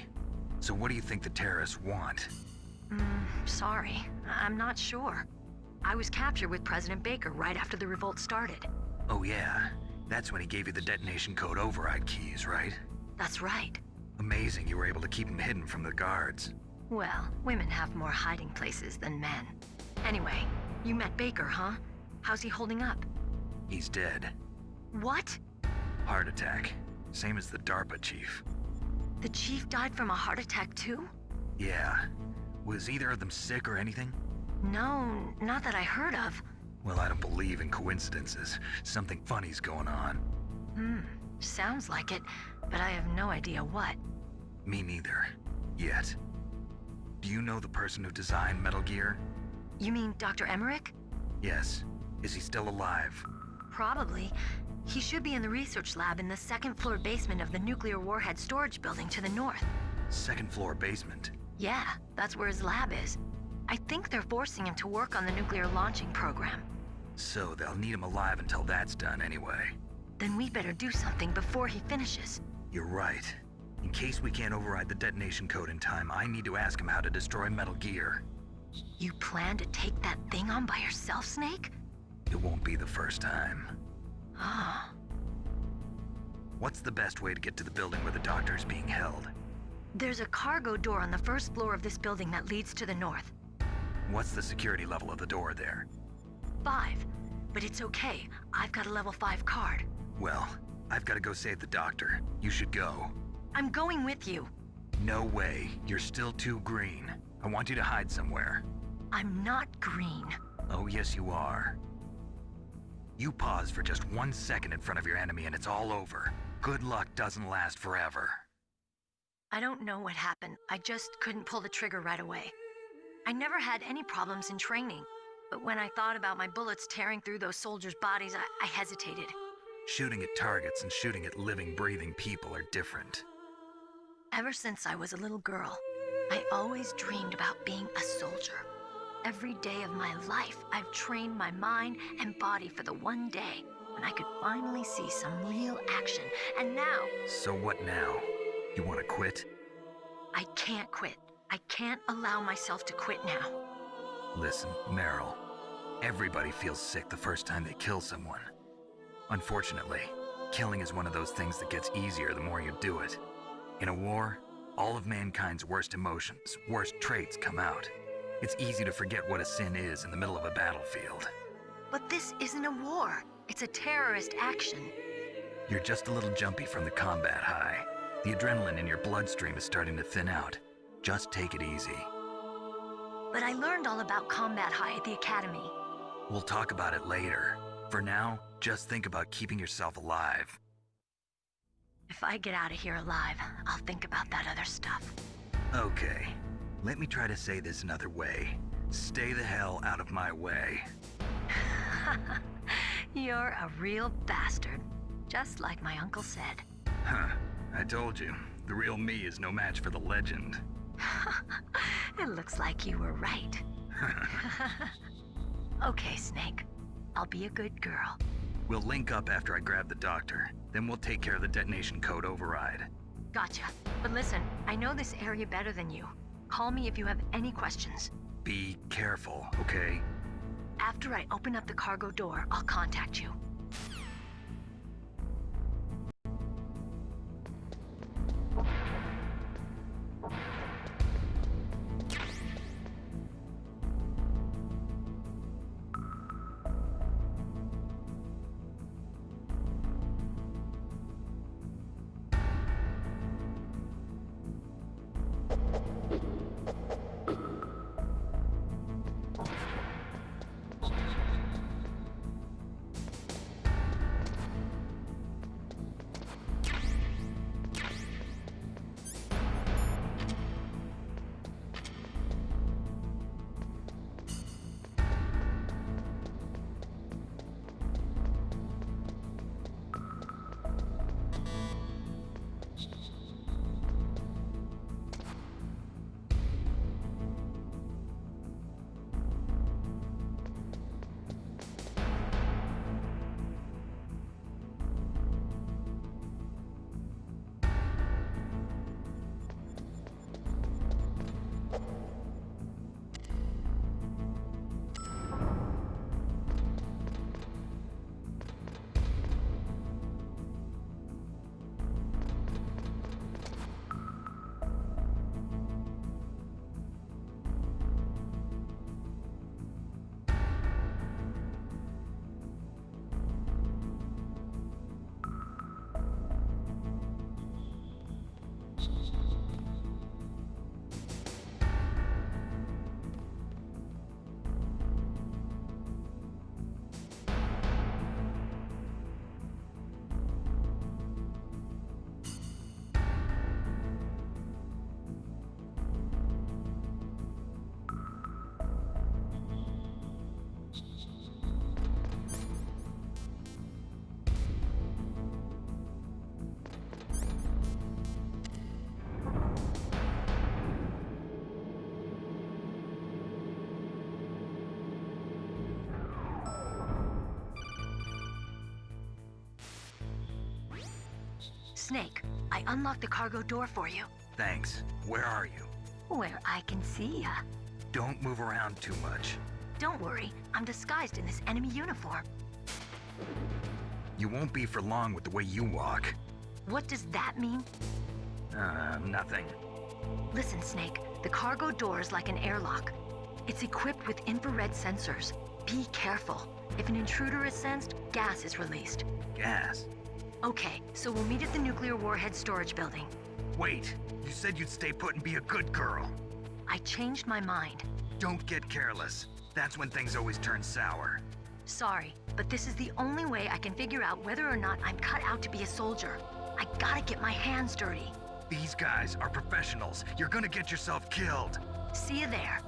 So what do you think the terrorists want? Sorry. I'm not sure. I was captured with President Baker right after the revolt started. Oh yeah, that's when he gave you the detonation code override keys, right? That's right. Amazing you were able to keep him hidden from the guards. Well, women have more hiding places than men. Anyway, you met Baker, huh? How's he holding up? He's dead. What? Heart attack. Same as the DARPA chief. The chief died from a heart attack too? Yeah. Was either of them sick or anything? No, not that I heard of. Well, I don't believe in coincidences. Something funny's going on. Sounds like it, but I have no idea what. Me neither. Yet. Do you know the person who designed Metal Gear? You mean Dr. Emmerich? Yes. Is he still alive? Probably. He should be in the research lab in the second-floor basement of the nuclear warhead storage building to the north. Second-floor basement? Yeah, that's where his lab is. I think they're forcing him to work on the nuclear launching program. So they'll need him alive until that's done anyway. Then we better do something before he finishes. You're right. In case we can't override the detonation code in time, I need to ask him how to destroy Metal Gear. You plan to take that thing on by yourself, Snake? It won't be the first time. Ah. What's the best way to get to the building where the doctor is being held? There's a cargo door on the first floor of this building that leads to the north. What's the security level of the door there? 5. But it's okay. I've got a level 5 card. Well, I've got to go save the doctor. You should go. I'm going with you. No way. You're still too green. I want you to hide somewhere. I'm not green. Oh, yes, you are. You pause for just 1 second in front of your enemy and it's all over. Good luck doesn't last forever. I don't know what happened. I just couldn't pull the trigger right away. I never had any problems in training, but when I thought about my bullets tearing through those soldiers' bodies, I hesitated. Shooting at targets and shooting at living, breathing people are different. Ever since I was a little girl, I always dreamed about being a soldier. Every day of my life, I've trained my mind and body for the one day when I could finally see some real action. And now... So what now? You want to quit? I can't quit. I can't allow myself to quit now. Listen, Meryl. Everybody feels sick the first time they kill someone. Unfortunately, killing is one of those things that gets easier the more you do it. In a war, all of mankind's worst emotions, worst traits come out. It's easy to forget what a sin is in the middle of a battlefield. But this isn't a war. It's a terrorist action. You're just a little jumpy from the combat high. The adrenaline in your bloodstream is starting to thin out. Just take it easy. But I learned all about combat high at the academy. We'll talk about it later. For now, just think about keeping yourself alive. If I get out of here alive, I'll think about that other stuff. Okay. Let me try to say this another way. Stay the hell out of my way. You're a real bastard. Just like my uncle said. Huh. I told you. The real me is no match for the legend. It looks like you were right. Okay, Snake. I'll be a good girl. We'll link up after I grab the doctor. Then we'll take care of the detonation code override. Gotcha. But listen, I know this area better than you. Call me if you have any questions. Be careful, okay? After I open up the cargo door, I'll contact you. Snake, I unlocked the cargo door for you. Thanks. Where are you? Where I can see ya. Don't move around too much. Don't worry, I'm disguised in this enemy uniform. You won't be for long with the way you walk. What does that mean? Nothing. Listen, Snake, the cargo door is like an airlock. It's equipped with infrared sensors. Be careful. If an intruder is sensed, gas is released. Gas? Okay, so we'll meet at the nuclear warhead storage building. Wait, you said you'd stay put and be a good girl. I changed my mind. Don't get careless. That's when things always turn sour. Sorry, but this is the only way I can figure out whether or not I'm cut out to be a soldier. I gotta get my hands dirty. These guys are professionals. You're gonna get yourself killed. See you there.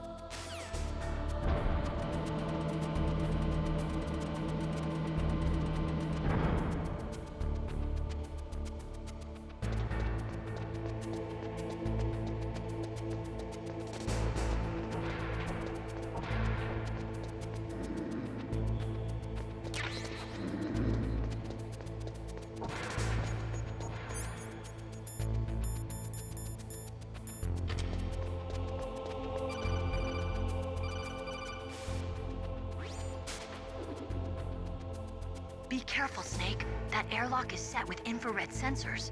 Be careful, Snake. That airlock is set with infrared sensors.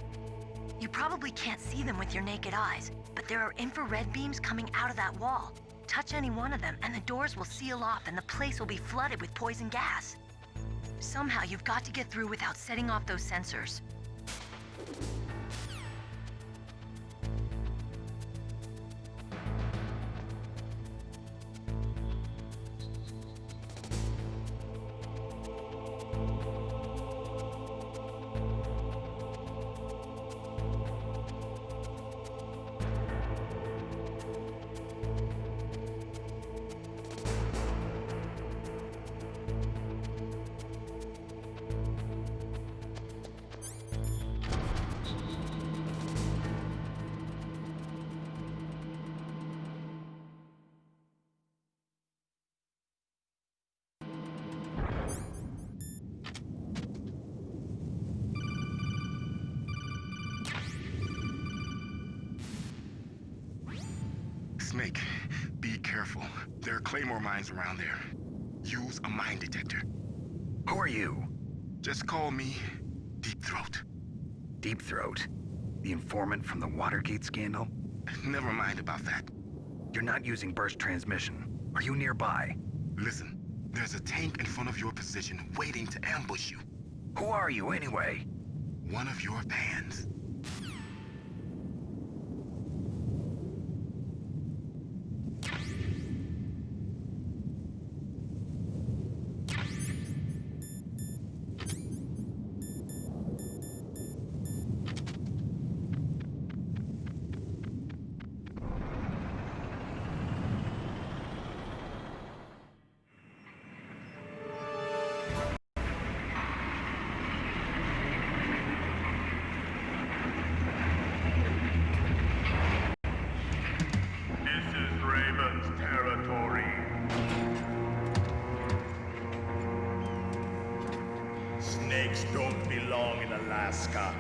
You probably can't see them with your naked eyes, but there are infrared beams coming out of that wall. Touch any one of them, and the doors will seal off and the place will be flooded with poison gas. Somehow you've got to get through without setting off those sensors. Snake, be careful. There are Claymore mines around there. Use a mine detector. Who are you? Just call me Deep Throat. Deep Throat? The informant from the Watergate scandal? Never mind about that. You're not using burst transmission. Are you nearby? Listen, there's a tank in front of your position waiting to ambush you. Who are you anyway? One of your fans. Snakes don't belong in Alaska.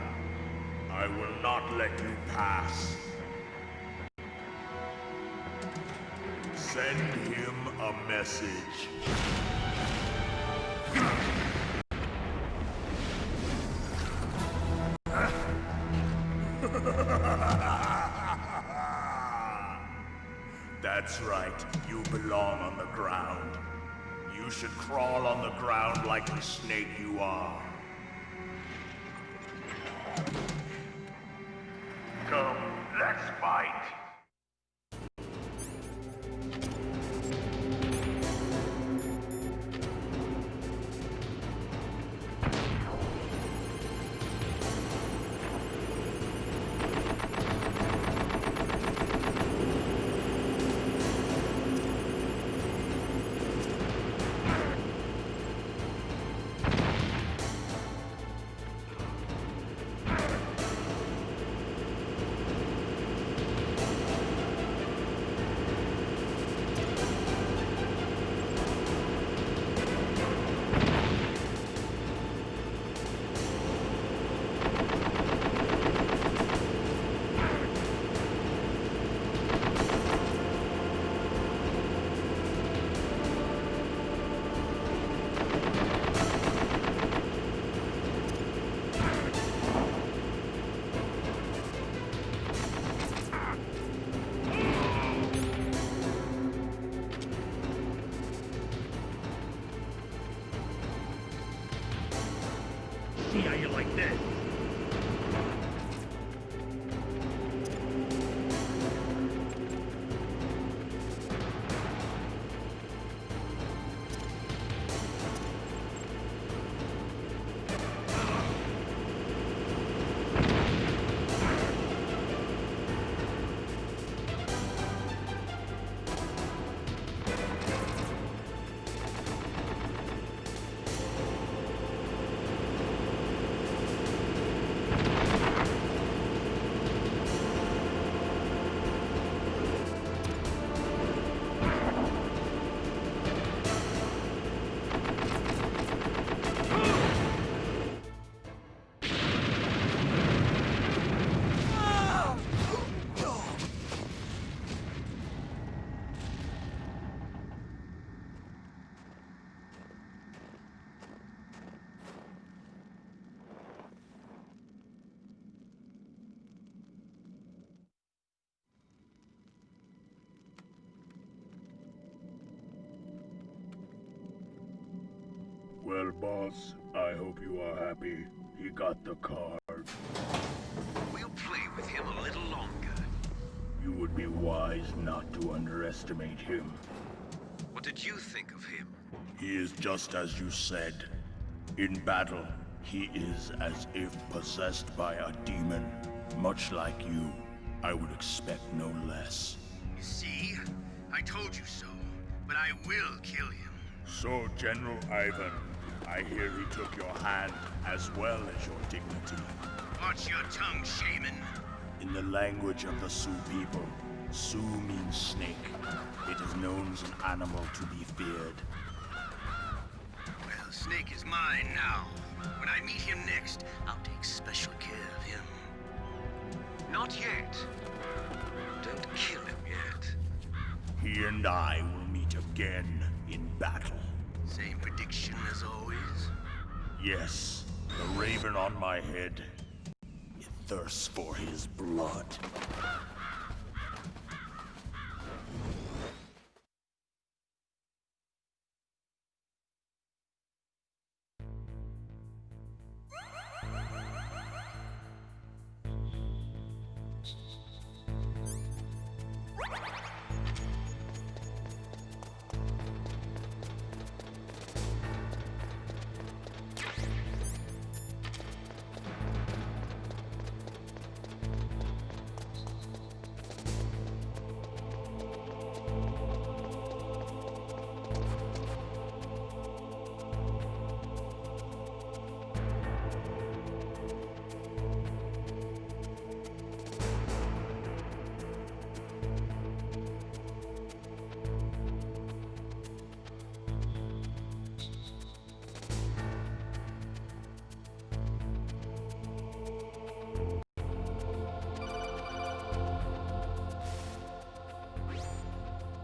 I will not let you pass. Send him a message. That's right, you belong on the ground. You should crawl on the ground like the snake you are. Come, let's fight. Boss, I hope you are happy. He got the card. We'll play with him a little longer. You would be wise not to underestimate him. What did you think of him? He is just as you said. In battle, he is as if possessed by a demon. Much like you, I would expect no less. You see? I told you so. But I will kill him. So, General Ivan, I hear he took your hand as well as your dignity. Watch your tongue, shaman. In the language of the Sioux people, Sioux means snake. It is known as an animal to be feared. Well, Snake is mine now. When I meet him next, I'll take special care of him. Not yet. Don't kill him yet. He and I will meet again in battle. Same prediction as always? Yes, the raven on my head. It thirsts for his blood.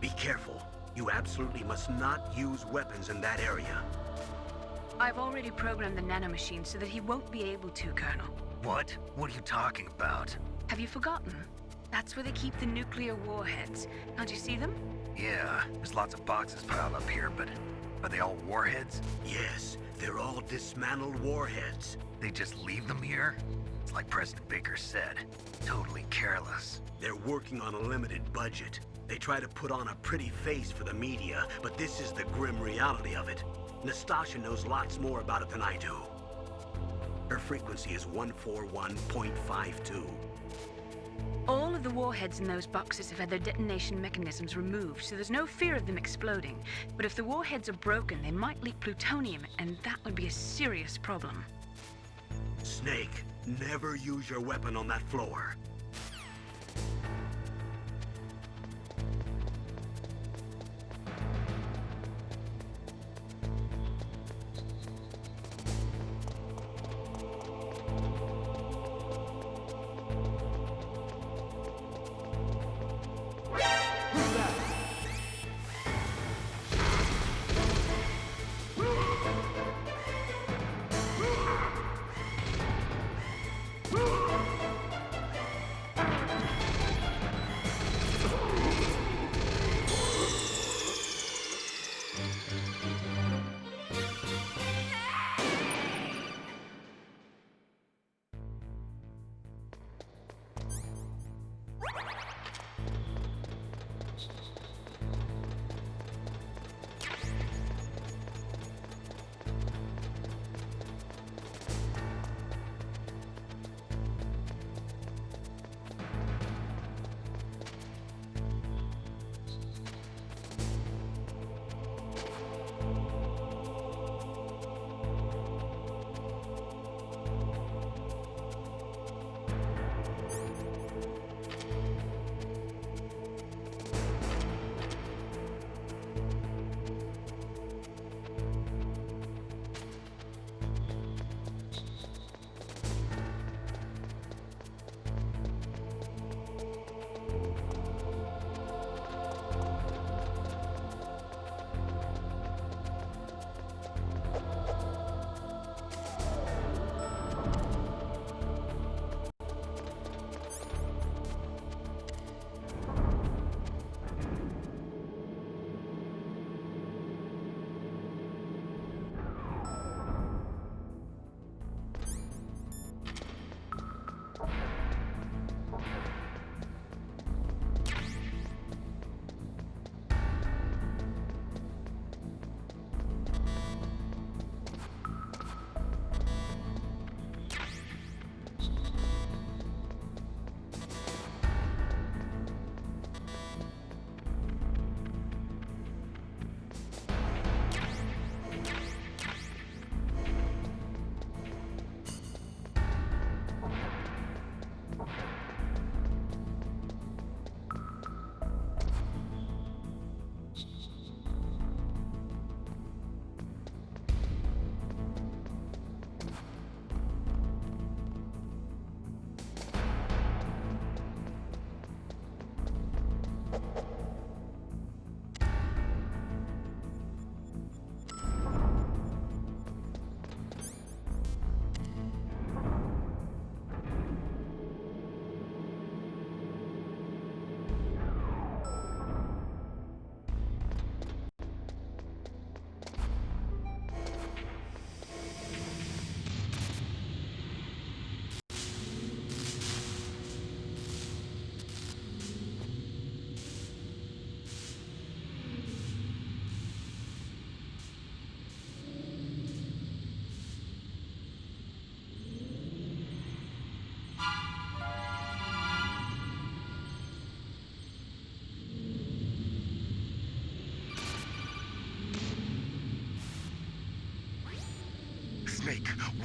Be careful. You absolutely must not use weapons in that area. I've already programmed the nanomachine so that he won't be able to, Colonel. What? What are you talking about? Have you forgotten? That's where they keep the nuclear warheads. Can't you see them? Yeah, there's lots of boxes piled up here, but are they all warheads? Yes, they're all dismantled warheads. They just leave them here? It's like President Baker said, totally careless. They're working on a limited budget. They try to put on a pretty face for the media, but this is the grim reality of it. Nastasha knows lots more about it than I do. Her frequency is 141.52. All of the warheads in those boxes have had their detonation mechanisms removed, so there's no fear of them exploding. But if the warheads are broken, they might leak plutonium, and that would be a serious problem. Snake, never use your weapon on that floor.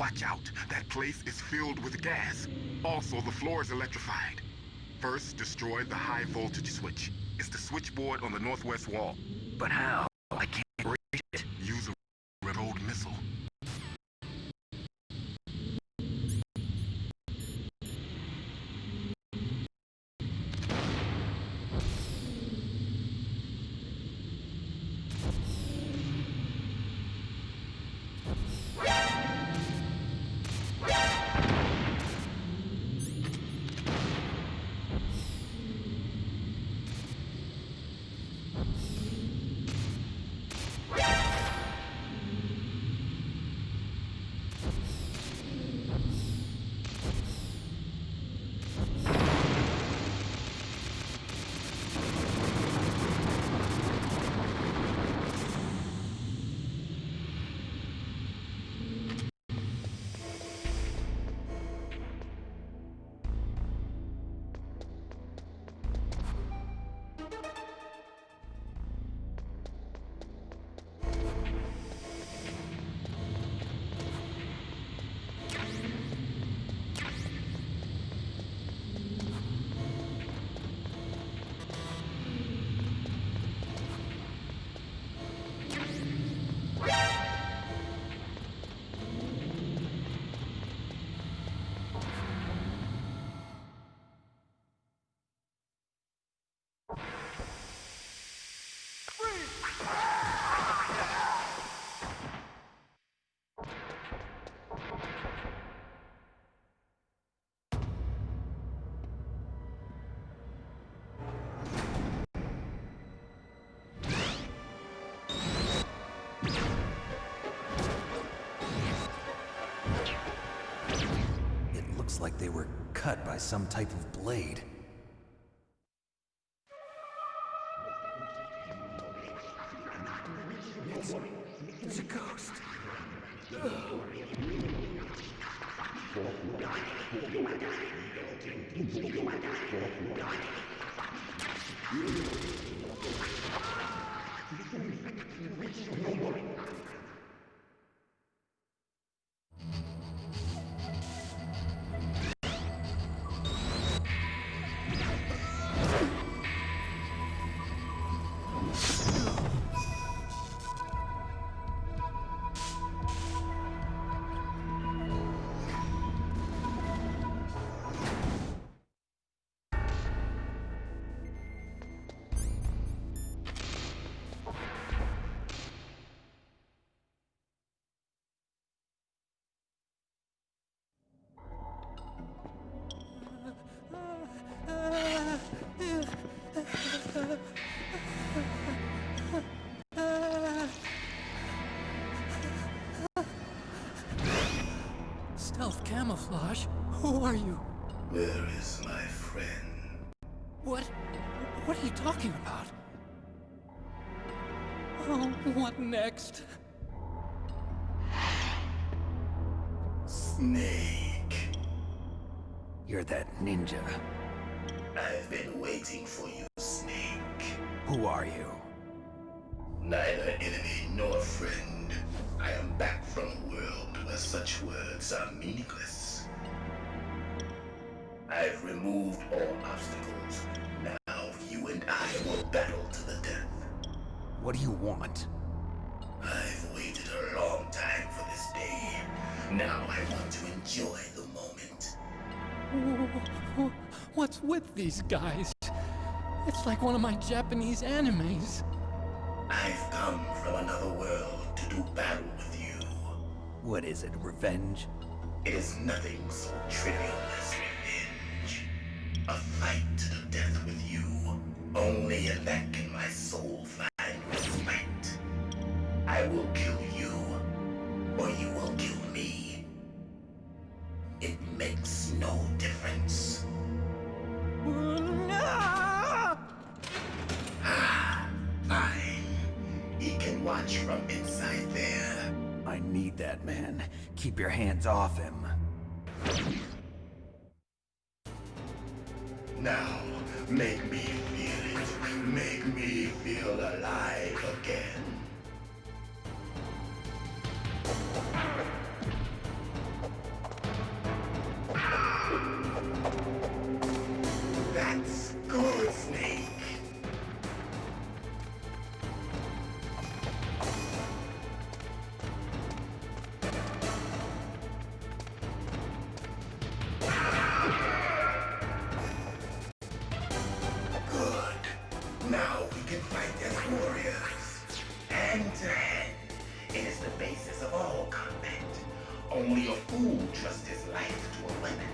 Watch out. That place is filled with gas. Also, the floor is electrified. First, destroy the high voltage switch. It's the switchboard on the northwest wall. But how? I can't reach it. Use a red-old missile. Like they were cut by some type of blade. It's a ghost. Stealth camouflage? Who are you? Where is my friend? What are you talking about? Oh, what next? Snake. You're that ninja. I've been waiting for you, Snake. Who are you? Neither enemy nor friend. I am back from a world where such words are meaningless. I've removed all obstacles. Now you and I will battle to the death. What do you want? I've waited a long time for this day. Now I want to enjoy the moment. What's with these guys? It's like one of my Japanese animes. I've come from another world to do battle with you. What is it, revenge? It is nothing so trivial as revenge. A fight to the death with you. Only in that can my soul find respite. I will kill you, or you will kill me. It makes no difference. Fine. He can watch from inside there. I need that man. Keep your hands off him. Now, make me feel it. Make me feel alive again. That's good, Snake. Good. Now we can fight as warriors. Hand to hand. It is the basis of all combat. Only a fool trusts his life to a weapon.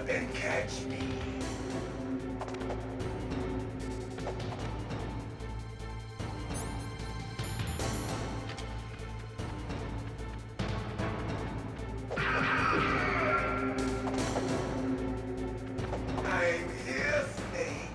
Then catch me. I'm here, Snake.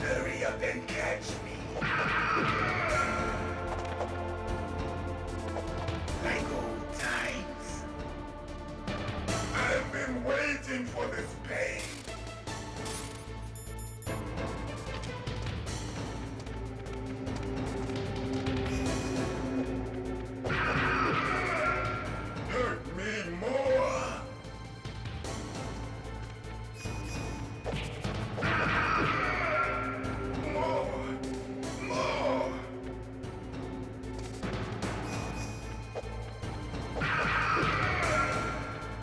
Hurry up and catch me. Like old times. I've been waiting for this pain. Hurt me more.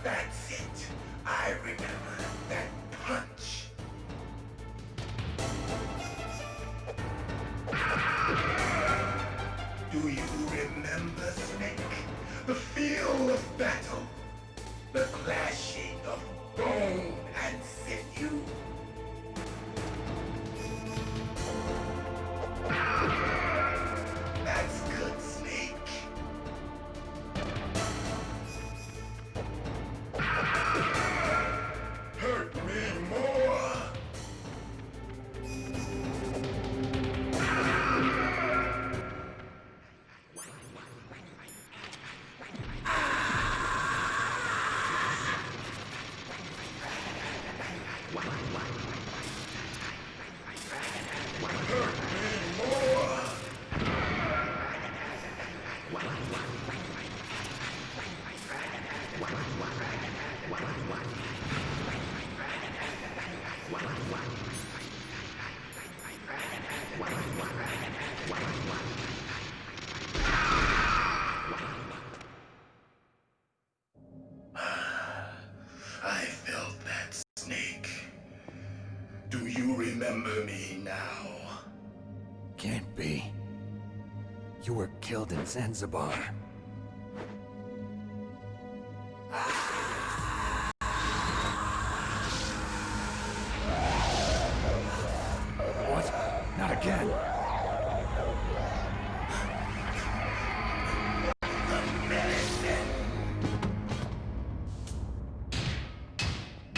That's it. I remember that punch. Do you remember, Snake? The feel of battle. The clashing of bone and sinew. That's good, Snake. Hurt me more. I felt that snake. Do you remember me now? Can't be. You were killed in Zanzibar. What? Not again.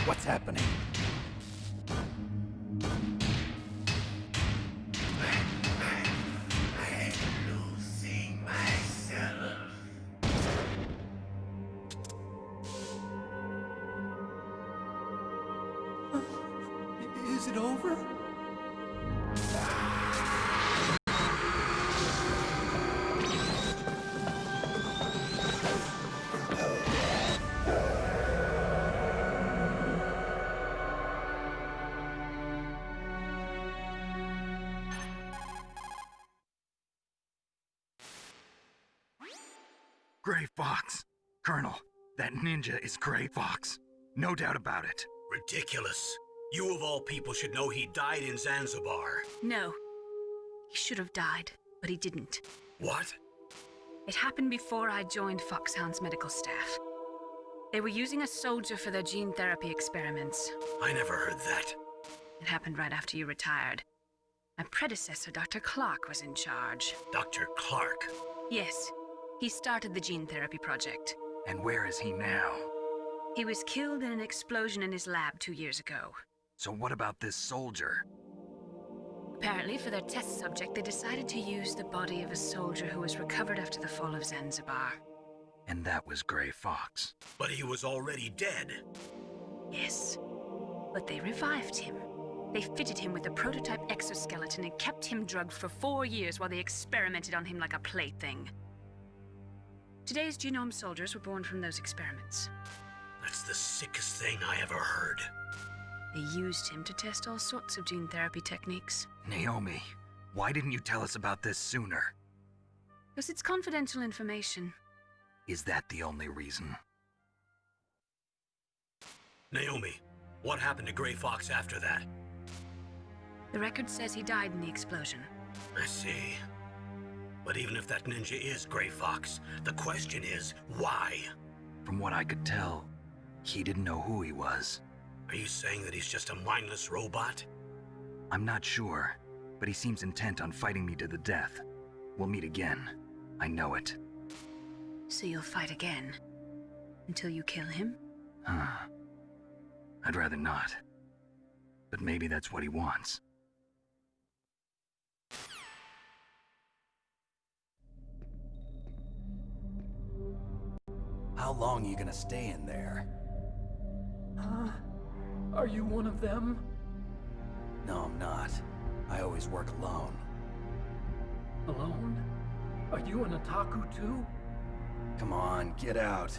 What's happening? I'm losing myself. Is it over? Gray Fox. Colonel, that ninja is Gray Fox. No doubt about it. Ridiculous. You of all people should know he died in Zanzibar. No. He should have died, but he didn't. What? It happened before I joined Foxhound's medical staff. They were using a soldier for their gene therapy experiments. I never heard that. It happened right after you retired. My predecessor, Dr. Clark, was in charge. Dr. Clark? Yes. He started the gene therapy project. And where is he now? He was killed in an explosion in his lab 2 years ago. So what about this soldier? Apparently, for their test subject, they decided to use the body of a soldier who was recovered after the fall of Zanzibar. And that was Gray Fox. But he was already dead. Yes. But they revived him. They fitted him with a prototype exoskeleton and kept him drugged for 4 years while they experimented on him like a plaything. Today's genome soldiers were born from those experiments. That's the sickest thing I ever heard. They used him to test all sorts of gene therapy techniques. Naomi, why didn't you tell us about this sooner? Because it's confidential information. Is that the only reason? Naomi, what happened to Gray Fox after that? The record says he died in the explosion. I see. But even if that ninja is Gray Fox, the question is, why? From what I could tell, he didn't know who he was. Are you saying that he's just a mindless robot? I'm not sure, but he seems intent on fighting me to the death. We'll meet again. I know it. So you'll fight again? Until you kill him? I'd rather not. But maybe that's what he wants. How long are you gonna stay in there? Are you one of them? No, I'm not. I always work alone. Alone? Are you an otaku too? Come on, get out.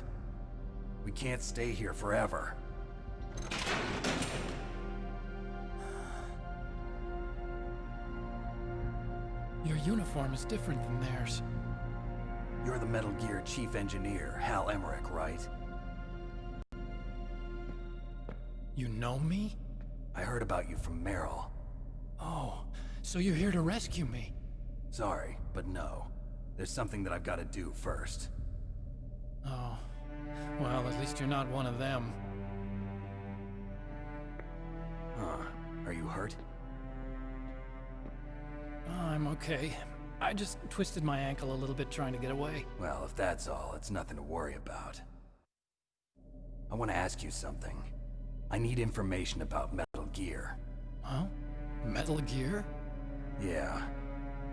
We can't stay here forever. Your uniform is different than theirs. You're the Metal Gear Chief Engineer, Hal Emmerich, right? You know me? I heard about you from Meryl. Oh, so you're here to rescue me? Sorry, but no. There's something that I've got to do first. Oh. Well, at least you're not one of them. Huh. Are you hurt? I'm okay. I just twisted my ankle a little bit trying to get away. Well, if that's all, it's nothing to worry about. I want to ask you something. I need information about Metal Gear. Huh? Metal Gear? Yeah.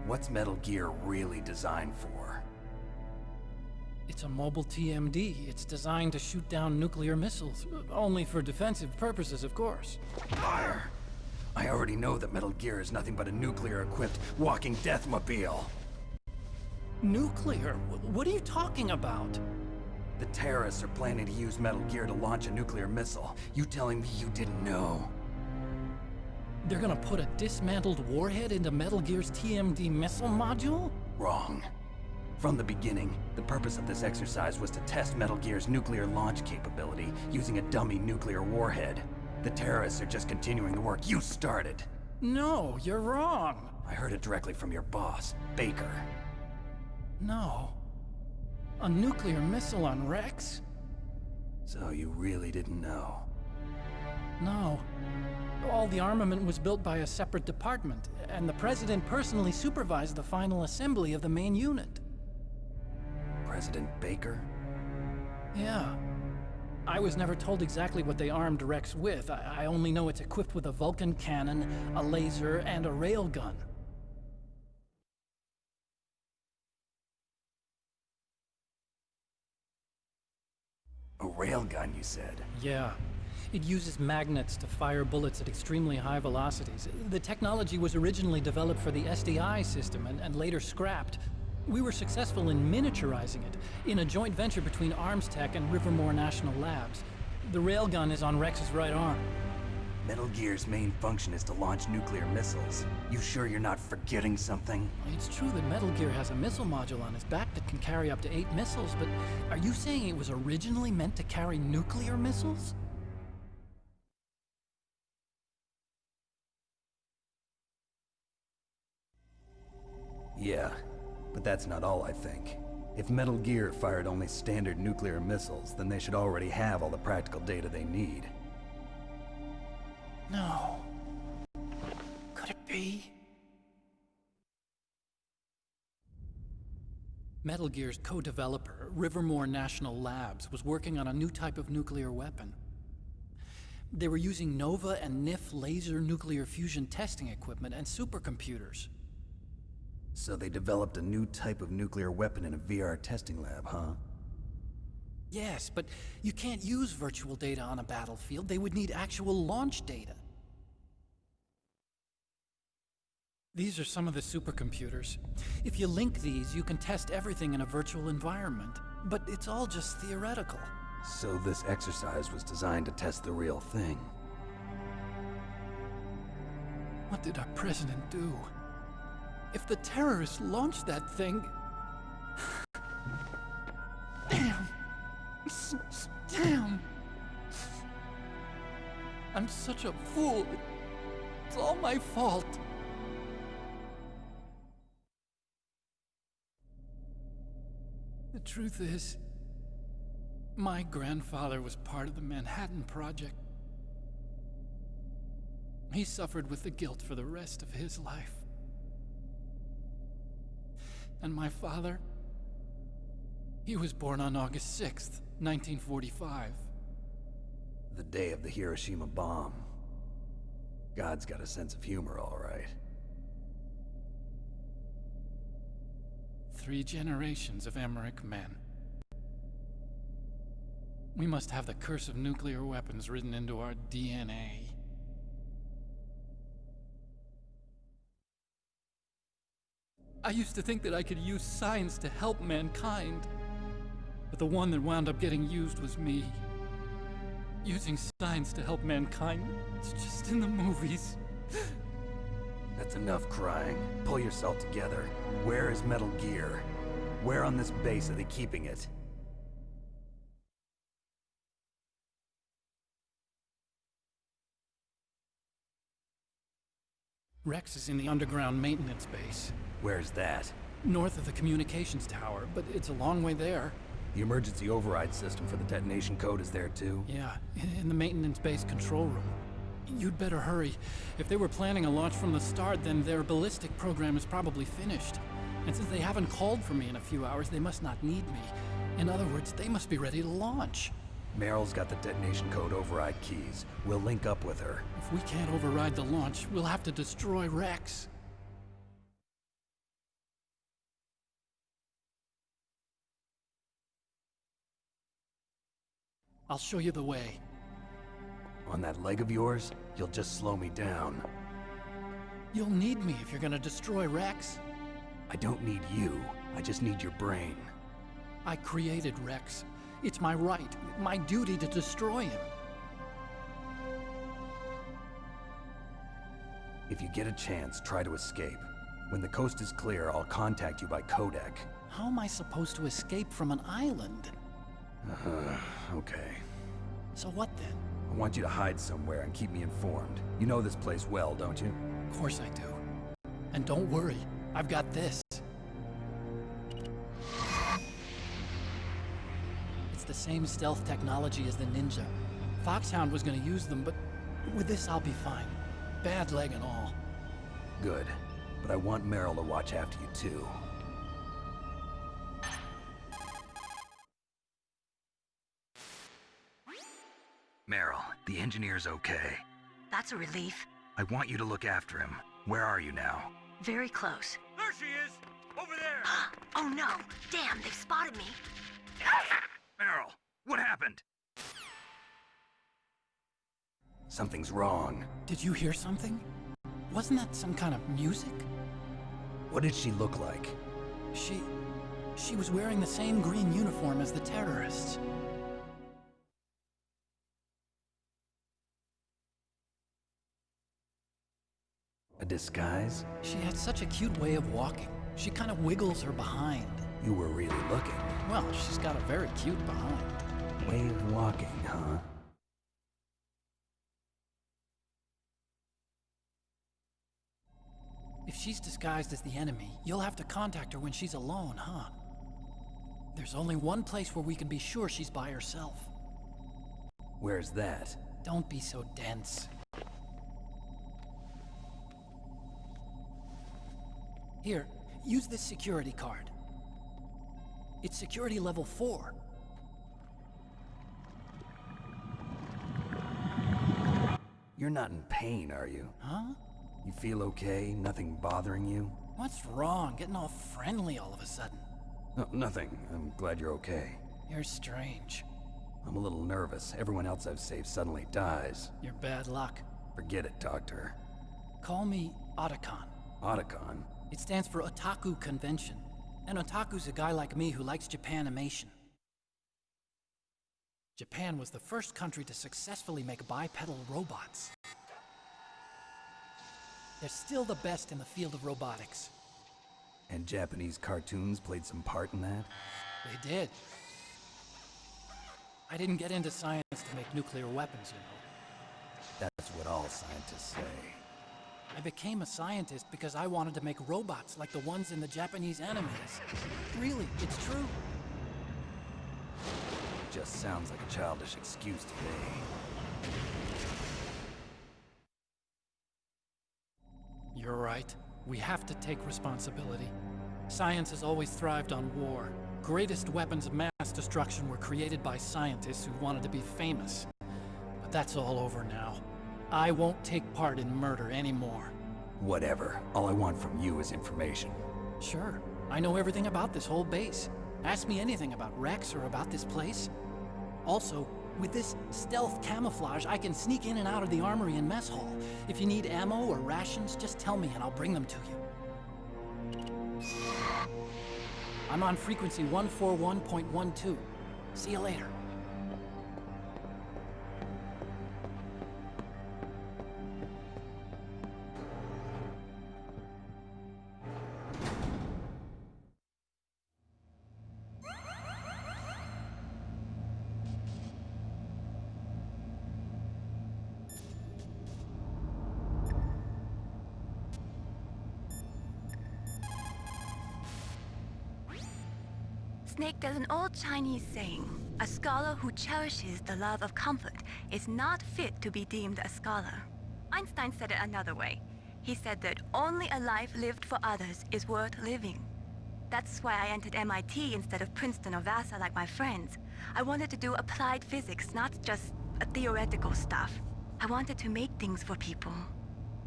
What's Metal Gear really designed for? It's a mobile TMD. It's designed to shoot down nuclear missiles. Only for defensive purposes, of course. Liar. I already know that Metal Gear is nothing but a nuclear-equipped walking deathmobile. Nuclear? What are you talking about? The terrorists are planning to use Metal Gear to launch a nuclear missile. You telling me you didn't know? They're gonna put a dismantled warhead into Metal Gear's TMD missile module? Wrong. From the beginning, the purpose of this exercise was to test Metal Gear's nuclear launch capability using a dummy nuclear warhead. The terrorists are just continuing the work you started. No, you're wrong. I heard it directly from your boss, Baker. No. A nuclear missile on Rex? So you really didn't know? No. All the armament was built by a separate department, and the President personally supervised the final assembly of the main unit. President Baker? Yeah. I was never told exactly what they armed Rex with. I only know it's equipped with a Vulcan cannon, a laser, and a railgun. A railgun, you said? Yeah. It uses magnets to fire bullets at extremely high velocities. The technology was originally developed for the SDI system and later scrapped. We were successful in miniaturizing it, in a joint venture between Arms Tech and Rivermore National Labs. The railgun is on Rex's right arm. Metal Gear's main function is to launch nuclear missiles. You sure you're not forgetting something? It's true that Metal Gear has a missile module on its back that can carry up to 8 missiles, but are you saying it was originally meant to carry nuclear missiles? Yeah, but that's not all I think. If Metal Gear fired only standard nuclear missiles, then they should already have all the practical data they need. No. Could it be? Metal Gear's co-developer, Rivermore National Labs, was working on a new type of nuclear weapon. They were using NOVA and NIF laser nuclear fusion testing equipment and supercomputers. So they developed a new type of nuclear weapon in a VR testing lab, huh? Yes, but you can't use virtual data on a battlefield. They would need actual launch data. These are some of the supercomputers. If you link these, you can test everything in a virtual environment. But it's all just theoretical. So this exercise was designed to test the real thing. What did our president do? If the terrorists launched that thing... Damn! Damn! I'm such a fool. It's all my fault. The truth is, my grandfather was part of the Manhattan Project. He suffered with the guilt for the rest of his life. And my father, he was born on August 6th, 1945. The day of the Hiroshima bomb. God's got a sense of humor, all right. 3 generations of Emmerich men. We must have the curse of nuclear weapons written into our DNA. I used to think that I could use science to help mankind. But the one that wound up getting used was me. Using science to help mankind, it's just in the movies. That's enough crying. Pull yourself together. Where is Metal Gear? Where on this base are they keeping it? Rex is in the underground maintenance base. Where's that? North of the communications tower, but it's a long way there. The emergency override system for the detonation code is there too? Yeah, in the maintenance base control room. You'd better hurry. If they were planning a launch from the start, then their ballistic program is probably finished. And since they haven't called for me in a few hours, they must not need me. In other words, they must be ready to launch. Meryl's got the detonation code override keys. We'll link up with her. If we can't override the launch, we'll have to destroy Rex. I'll show you the way. On that leg of yours, you'll just slow me down. You'll need me if you're gonna destroy Rex. I don't need you. I just need your brain. I created Rex. It's my right, my duty to destroy him. If you get a chance, try to escape. When the coast is clear, I'll contact you by codec. How am I supposed to escape from an island? Okay. So what then? I want you to hide somewhere and keep me informed. You know this place well, don't you? Of course I do. And don't worry, I've got this. It's the same stealth technology as the Ninja. Foxhound was gonna use them, but with this I'll be fine. Bad leg and all. Good. But I want Meryl to watch after you too. Meryl, the engineer's okay. That's a relief. I want you to look after him. Where are you now? Very close. There she is! Over there! Oh no! Damn, they've spotted me! Meryl, what happened? Something's wrong. Did you hear something? Wasn't that some kind of music? What did she look like? She was wearing the same green uniform as the terrorists. A disguise? She had such a cute way of walking. She kind of wiggles her behind. You were really looking. Well, she's got a very cute behind. Way of walking, huh? If she's disguised as the enemy, you'll have to contact her when she's alone, huh? There's only one place where we can be sure she's by herself. Where's that? Don't be so dense. Here, use this security card. It's security level 4. You're not in pain, are you? Huh? You feel okay? Nothing bothering you? What's wrong? Getting all friendly all of a sudden. No, nothing. I'm glad you're okay. You're strange. I'm a little nervous. Everyone else I've saved suddenly dies. You're bad luck. Forget it, Doctor. Call me Otacon. Otacon? It stands for Otaku Convention. An otaku's a guy like me who likes Japanimation. Japan was the first country to successfully make bipedal robots. They're still the best in the field of robotics. And Japanese cartoons played some part in that? They did. I didn't get into science to make nuclear weapons, you know. That's what all scientists say. I became a scientist because I wanted to make robots like the ones in the Japanese animes. Really, it's true. Just sounds like a childish excuse today. You're right. We have to take responsibility. Science has always thrived on war. Greatest weapons of mass destruction were created by scientists who wanted to be famous. But that's all over now. I won't take part in murder anymore. Whatever. All I want from you is information. Sure. I know everything about this whole base. Ask me anything about Rex or about this place. Also, with this stealth camouflage, I can sneak in and out of the armory and mess hall. If you need ammo or rations, just tell me and I'll bring them to you. I'm on frequency 141.12. See you later. Snake, there's an old Chinese saying, a scholar who cherishes the love of comfort is not fit to be deemed a scholar. Einstein said it another way. He said that only a life lived for others is worth living. That's why I entered MIT instead of Princeton or Vassar like my friends. I wanted to do applied physics, not just theoretical stuff. I wanted to make things for people.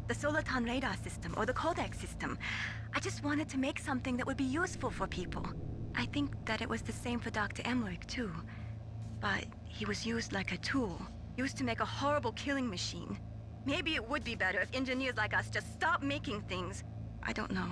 The Soliton radar system or the codec system. I just wanted to make something that would be useful for people. I think that it was the same for Dr. Emmerich, too. But he was used like a tool, used to make a horrible killing machine. Maybe it would be better if engineers like us just stopped making things. I don't know.